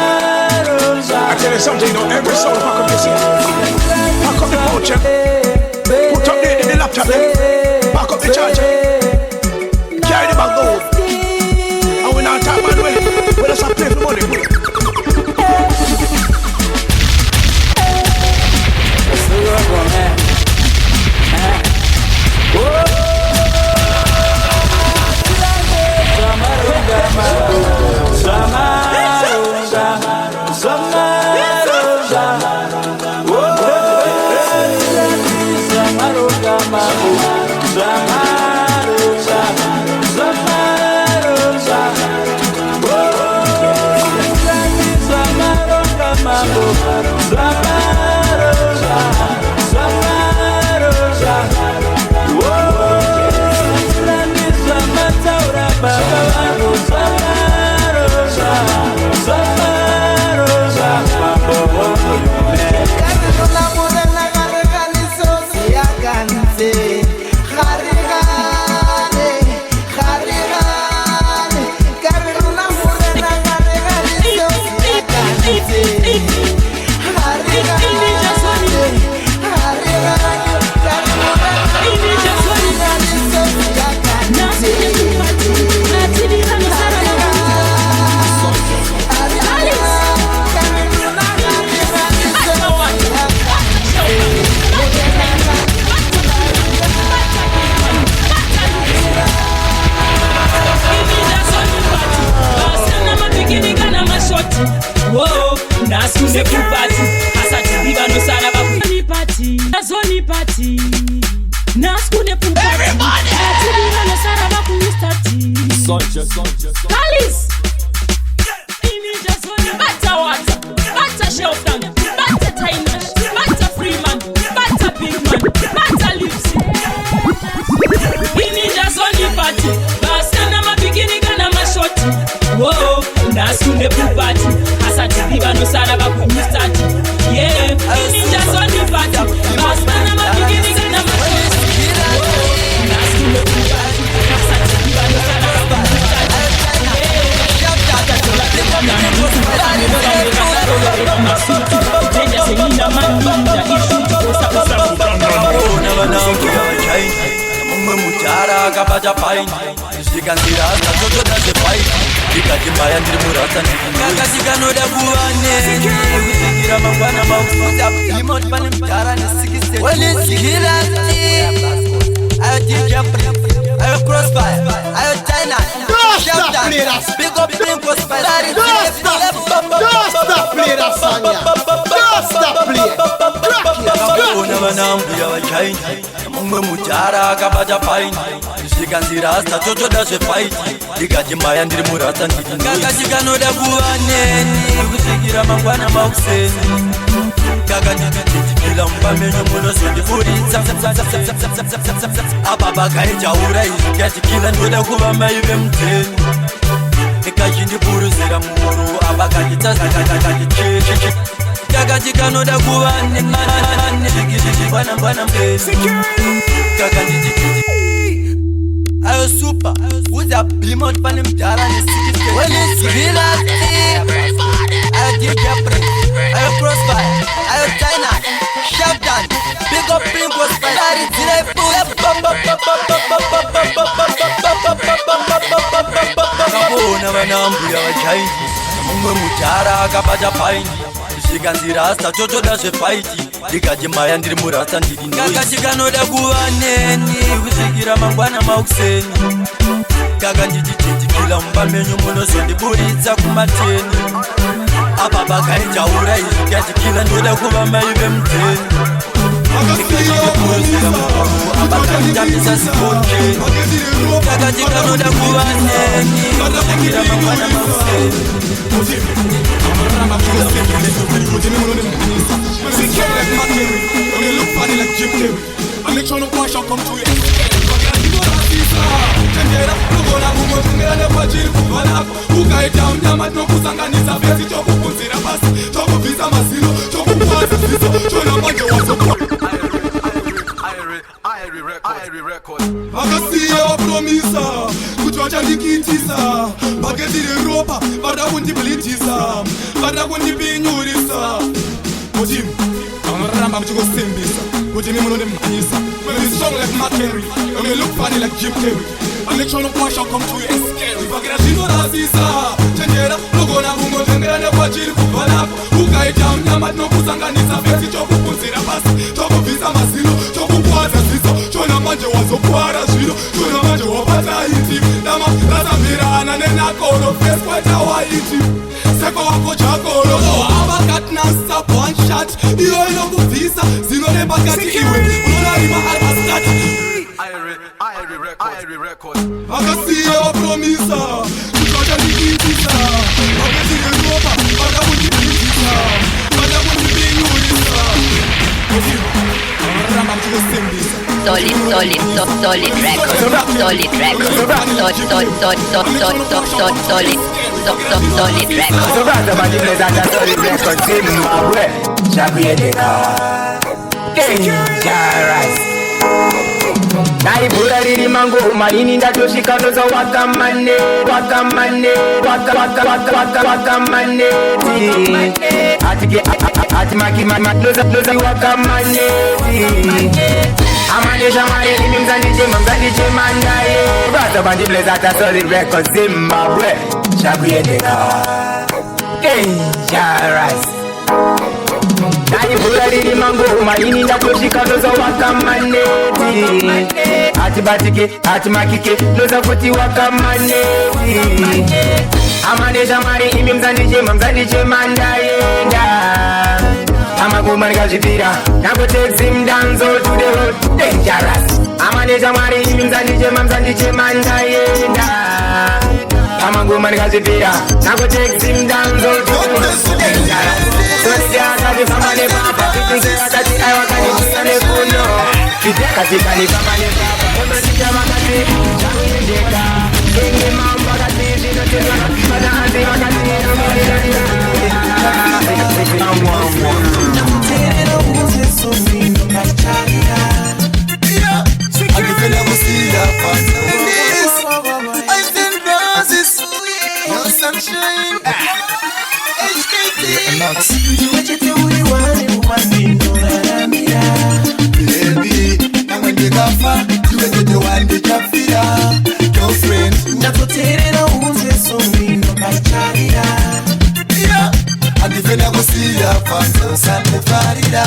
I tell you something, you know, every soul pack up yourself. Pack up the pouch, put up the laptop, pack up the charger, carry the bag home. And we not talk about well, we just have to pay for money. Alice! Batter water, batter shelf down, batter tiny, batter free man, batter big man, batter lips. Ini just only party, basta na mabigini gana mashoti. Whoa, nasunde pool party, asa tibiba no sara ba ku start. Yeah, ini just only party, basta na mabigini gana mashoti. Nasunde pool party, asa tibiba no sara ba ku start. Ayo Crossfire, ayo China, big up Blink Crossfire. Don't stop play that song, yeah. Don't stop play. Crack it, crack it. Mumwe mujara kabaja paini Sikanzirasta toto da se fight Dikajimaya ndiri murata ndiri Kakachikanoda kuwa neni Kusikira mangwana mauseni Kaka ndikila mpamenyo muno sendifuritsa Ababa kaijaura izikachikila ndoda kuva maive mteni Nikachindipuruzira muru abakachitasa kakachicheche Kakachikanoda kuva neni Bwana mbeni Kakachikiti Ayo super Uza bimot panim dara ni sikiste Wali sikila Ayo DJ Prince Ayo Crossfire Ayo China Shafdan Big up Blink Crossfire Dari zile Kabona wanambu ya wachaini Mungwe mutara kapaja paini Sikanzirasta toto da se fighti Dikajimaya ndiri murasta ndiri ndoyi Kakachikanoda kuva neni Kusikira mangwana mauseni Kaka ndichichitikila mpamenyo muno sendiburitsa kumateni Ababa kaijaura izikachikila ndoda kuva maive mteni Nikachindipuruzira muru abakachitambisa sikokeni Kakachikanoda kuva neni Kusikira mangwana mauseni I make sure no boy shall come to you. Ukaita mnyama tukusanganisa besi chokupunzira pasi chokuvisa masi chona manje wazokwara vakasiya vapromisa kuti vachandikitisa vaketire ropa varida kundiblitisa varida kundipinyurisa kuti vanoramba muchingosembesa kuti mi munondimhanyisa strong like Macquarie and me look funny like Jim Carrey and make sure no one shall come to you and scary vakira zvinorasisa chenjera nogona kungotengera nekwachiri kubva lapo ukaita mnyama tinokusanganisa fesi chokupunzira pasi chokubvisa mazino chokukwadza ziso chona manje wazokwara zvino chona manje wapata iti dama razambirana nenakolo fesi kweta waiti seko wako chakolo avakatnasa one shot iyo inokubvisa zino repakati iwe unorarima armastat vakasiya vapromisa kuti vachandikitisa vaketire ropa vada kundibvisa vada kundipinyurisa vanoramba muchingosembisa Solid record, solid record, solid record. So that's about the place that solid record Zimbabwe. Shabiedeka Dangerous Naibura riri mango maini ndatosvika ndoza wakamane ati maki ndoza wakamane amanesha mari imi mzandiche mandaye bata bandi blazata solid record Zimbabwe Shabiedeka Dangerous Naibura riri mango maini ndatosvika ndoza wakamaneti ati makike ndoza futi wakamaneti amanesha mari imi mzandiche mandaenda amakumanika zvipira nango takes him down so to the road Dangerous amanesha mari imi mzandiche mandaenda amakumanika zvipira nango takes him down so to the road Dangerous Kati famane papa, kitingira kati aiwa kani chikane kuno Kati kani famane papa, kondo chikama kati Changu yendeka, kengi mamba kati Zino tena, pada azima kati Namuterera uze somino macharia Akifela kusiya pasa I send roses, no sunshine Ndiwechete uri wane umasindo raramira Baby, nangwe ndikafa ndiwechete wandikafira Girlfriend Ndatoterera uze somino macharia Andifela kusiya pasa usandifarira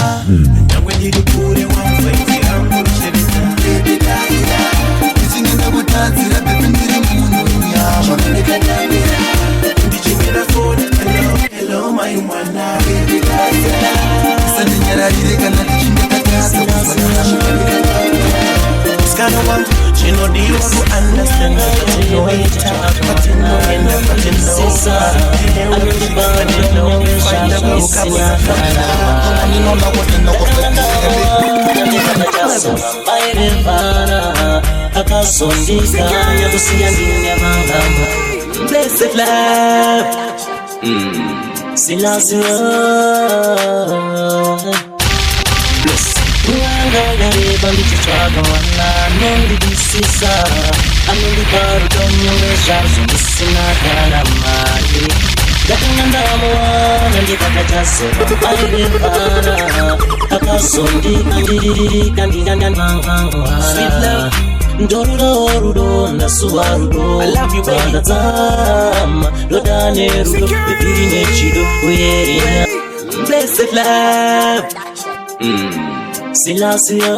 Nangwe ndiri kure wamfaitira murushereza Baby daira Ndichinenda kutadzira baby ndiri munhu nyama Ndikatambira Ndichimira phone Hello my mwana Baby daira Sandinyararire kana tichindikatasa This kind of one, she know the you to understand but you know it, but you know it, but you know Blessed love Uanga yare banditi chwaga wana Nondi disisa Anondi paru donyo Jarzo nisina karamari Dakanganda mwana Ndikaka jaso Aire para Akasondi Kandiriri Kandiriri Sweet love Ndorudo Ndasuwarudo I love you baby Wadazama Dodane rudo Bipirine chido Uyerinya Blessed love Silasia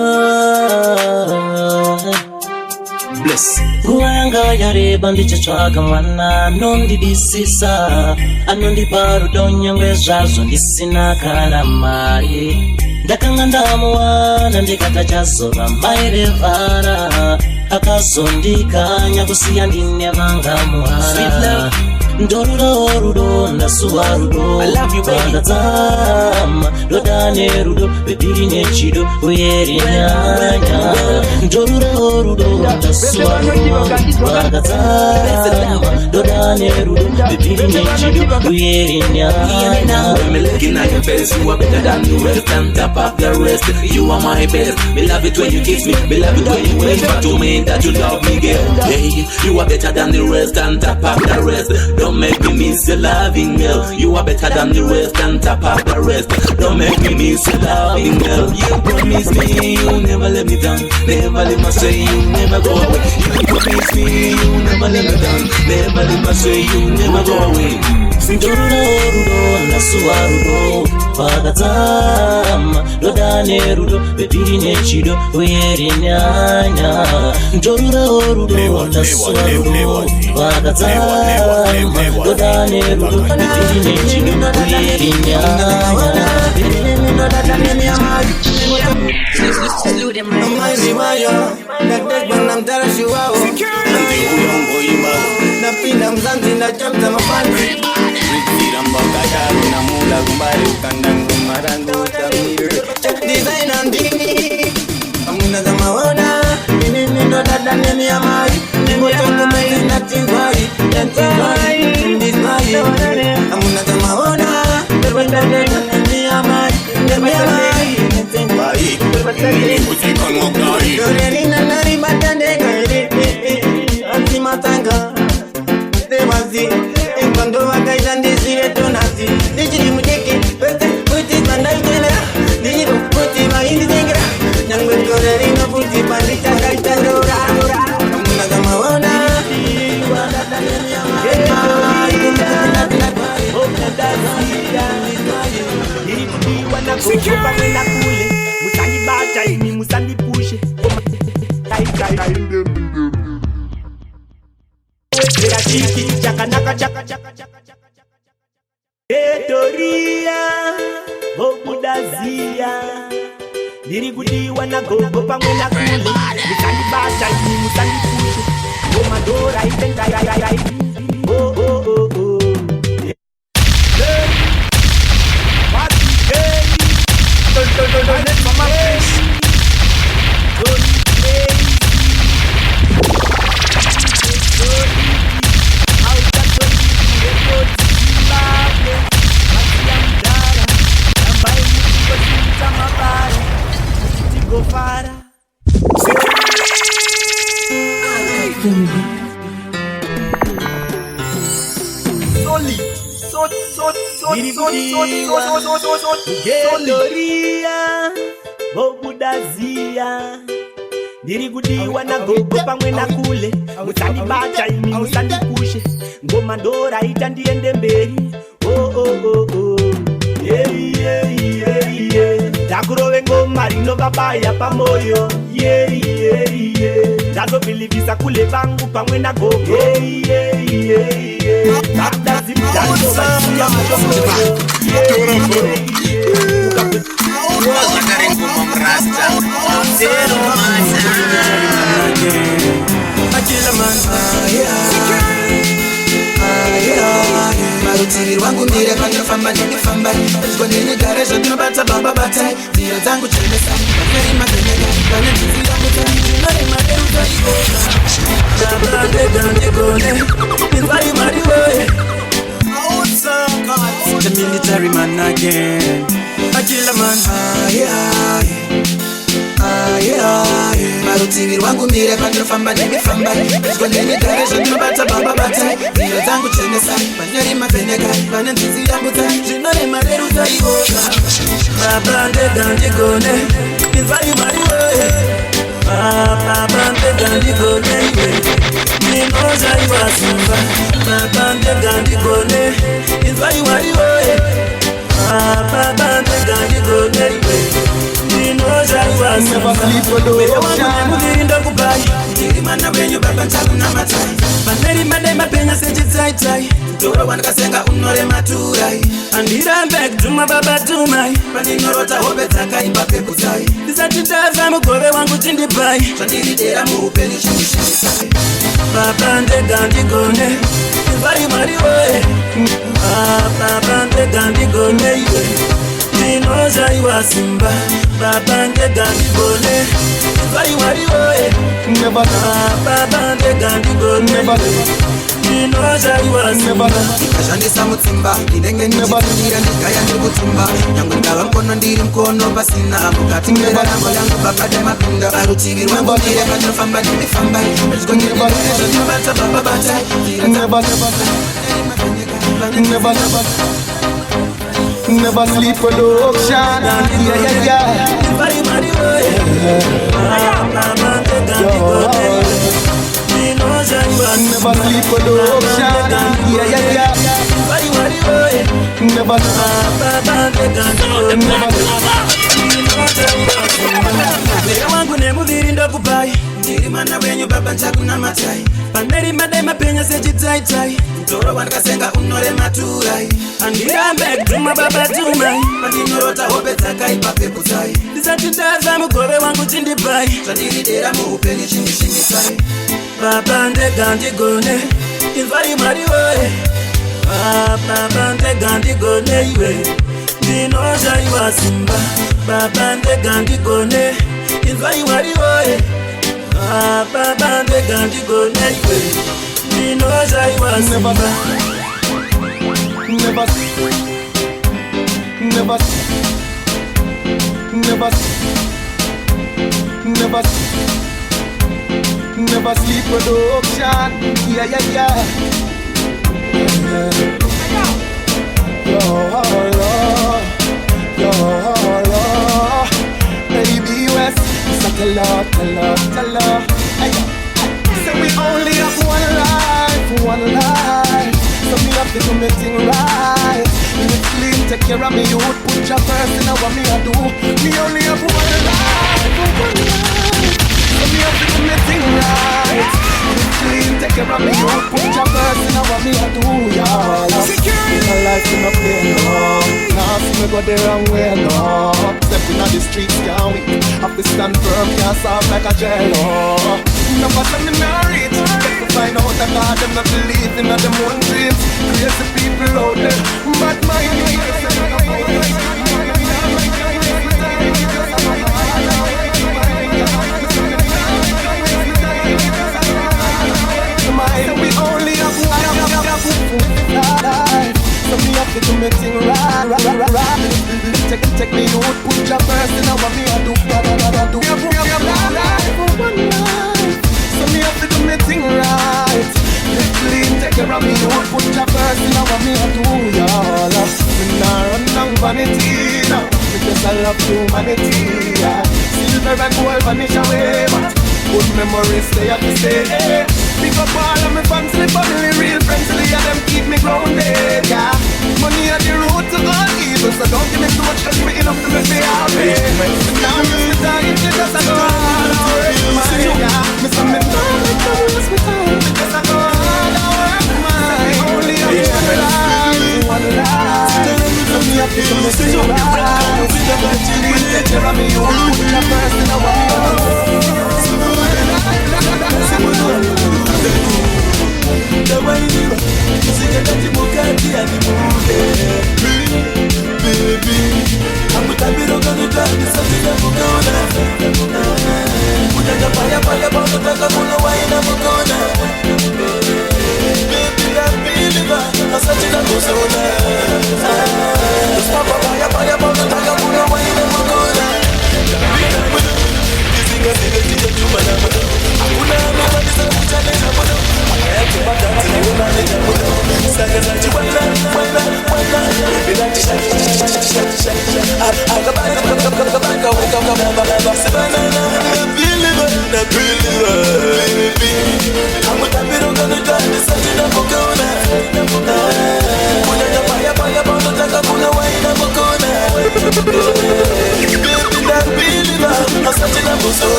Bless Kuanga yare bandicha chwaga mwana Nondi disisa Anondi paru donya Ngwezazo nisina kalamari Dakanga ndamu wana Ndikata jazo Maire vara akazondikanya kusiya ndine vanga muhara Ndoruro rudo nasuwa rudo Vandadzama dodane rudo bebiri nechido uyeri nyanya Ndoruro rudo nasuwa rudo Vandadzama dodane rudo bebiri nechido uyeri nyanya Me looking at your face, you are better than the rest and top of the rest. You are my best. Me love it when you kiss me. Me love it when you whisper to me that you love me, girl. Hey, you are better than the rest and top of the rest. Don't make me miss your loving, girl. You are better than the rest and top of the rest. Don't make me miss your loving, girl. You promise me you never let me down. Never let me say you never go away. You promise me you never let me down. Never let me say you never go away. Rudo nasuwa rudo Vandadzama dodane rudo bebiri nechido uyeri nyanya Rudo nasuwa rudo Vandadzama dodane rudo bebiri nechido uyeri nyanya Napenda mzanzi na chapta mafanzi Ritira mboka daru na mula gumbari Ukandangu marangu utamiri Design and dini Amuna za maona Nini ndo dada nini ya mai Nimbo chungu mei na tingwai Yantingwai Ndizwai Amuna za maona Ndeba dada nini ya mai Ndeba ya mai Yantingwai Kutika ngokai Yoreri na nari batande gairi Anti matanga Demazi Enquanto wakaita ndizire tonazi Dijiri mujeke Pete puti bandai tena Dijiro puti mahindi zengra Nyangwe koreri no puti pandita kaita rora Amuna kama wana Wadata nemi ya Sikupa mwena kule Musani bacha ini musani pushe Chiki chaka naka chaka chaka chaka Etoria Bobudazia Dirigudiwa na gogo pamwe na kule Musani bacha ini musani pushe Gomadora itengai Oh oh oh oh Geloria Bobudazia Dirigudiwa na gogo pamwe na kule Musani bacha ini musani kushe Ngomandora ita ndiende mberi Oh oh oh oh Yeah yeah yeah yeah Takurowe ngoma rino babaya pamoyo Yeah yeah yeah Tazo bilivisa kule bangu pamwe na gogo Yeah yeah yeah yeah Takdazi mjando bachia mjomo Yeah yeah yeah Marutiri wangu ndire panofamba ndinifamba Echikondini garesha ndinobata baba batai Ndira dzangu chendesa Maferi mazenega Pane ndizi yangu tani Ndinare madeuza ikona Chabandega ndigone Nizwari mariwe The military man again A killer man Marutiri wangu ndire panofamba ndinifamba Echikondini garesha ndinobata baba batai Ndira dzangu chendesa Maferi mazenega Pane ndizi yangu tani Ndinare madeuza ikona Chabandega ndigone Nizwari mariwe Chabandega ndigone Ninoja iwasimba Chabandega ndigone Nizwari mariwe Chabandega ndigone Ninoja iwasimba Wewe wangu mudirinda kubai Ndiri mana wenyu baba ntaku na matai Maneri made mapenya sechi tai tai Ndoro wanakasenga unore maturai Andirambe kutuma baba tumai Pandinorota hope dzakaipa pekutai Ndisati ndafa mugove wangu tindipai Zvandiridera muupenyu chinishinisai Baba ndega ndigone Ndivai mwari we Baba ndega ndigone iwe Ndinozhaiwa simba Baba ndega ndigone Ndivai mwari we Baba ndega ndigone Ndinozhaiwa simba Ndikashandisa mutsimba ndinenge ndichifundira ndigaya ndikutumba nyangwe ndava mukono ndiri mukono pasina mukati mweraramo yangu babade mapinda parutivi rwangu ndireka ndinofamba ndimifamba ndinobata bababata Never sleep production. Never sleep production. wangu nemuviri ndokupai ndiri mwana wenyu baba nchakunamatai paneri madai mapenya sechitaitai mtoro wandikasenga unore maturai andirambe kutuma baba tumai pandinorota hope dzakaipa pekutai ndisati ndafa mugove wangu tindipai zvandiridera muupenyu chinishinisai baba ndega ndigone imvai mwari we baba ndega ndigone iwe ndinozhaiwa simba baba ndega ndigone imvai mwari we baba ndega ndigone iwe ndinozhaiwa simba Never sleep production. Yeah. Yo, baby West, tell her. So we only have one life. So me have to do me thing right. Live clean, take care of me youth. Put your first in what me I do. Me only have one life. So me have to do me thing right. Live clean, take care of me youth. Put your first in what me I do. In my life in a play, no. Now see me go the wrong way, no. Stepping on the streets, can't wait. Have to stand firm, can't soft like a jello. Never tell me married. Get to find out that God them not believe in them own dreams. Crazy people out there, mad mind. We only have one life. So me have to do me thing right. Take me out, put your first in what me I do. We have one life. So me have to do me thing right. Live clean, take care of me out, put your first in what me I do. We not run down vanity now, because I love humanity. Silver and gold vanish away, but good memories stay at the stay. Pick up all of my family, real friends, and them keep me grounded, yeah. Money at the root to all evil, so don't give me too much, cause me enough to make me happy. Now I'm just dying, because I go all over mine, yeah. Me say me don't like to waste my time, because I go all over mine. Only have one life. So me have to do me thing right. Take care of me, you put your first in a while. Baby, akutabiro kanitani sasa mukona. Kujaja paya bono taka muno waina mukona. Baby, I believe I said you don't know. Stop paya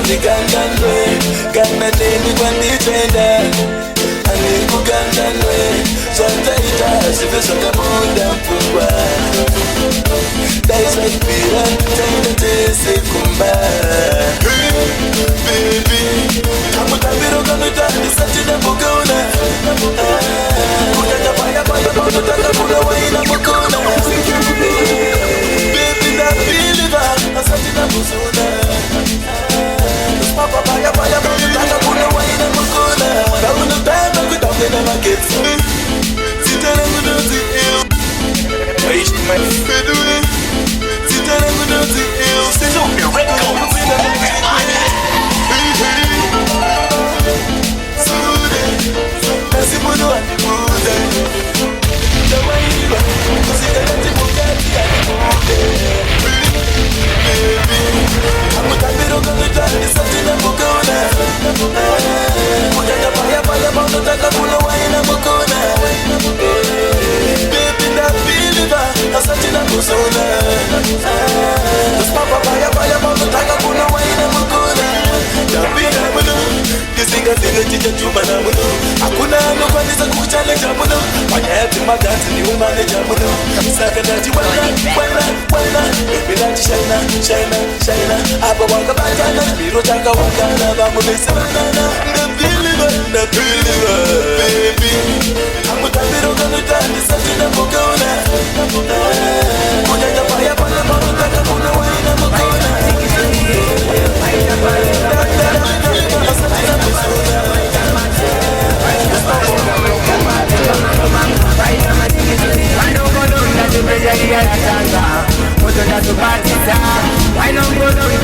ndikanganwe kana neni kwanditenda andikukanganwe zvandaita zvive zvakamonda pfungwa daisaibvira taenda tese kumba bebi kamutambiro kanoita ndisati ndambokaona kutandapayapaya paunotanga kuna waina mukona bebi ndapiliva asati ndambozona papapayapaya paunotanga kuna waina mukona paunotanga kutambena magetsi zitarangunodzi bedue zitarangunodzi asi munhu wandimuda ndawaiva kusikati mukati andimude amutambiro kanoita ndisati ndambokaona kutandapayapaya paunotanga kuna waina mukona bebi ndapiliva asati ndambozona papapayapaya paunotanga kuna waina mukona ndapinda muno ndisingazive tichatumana muno hakuna anokwanisa kukuchaleja muno panyaya dzemaganzi ndiumaneja muno saka ndati wena bebi ndati shaina apa wakabatana miro takaungana vamwe vesevanana ndapiliva bebi amutambiro kanoita ndisati ndambokaona kunyanya payapaya panotanga kuna waina mukona I don't go down,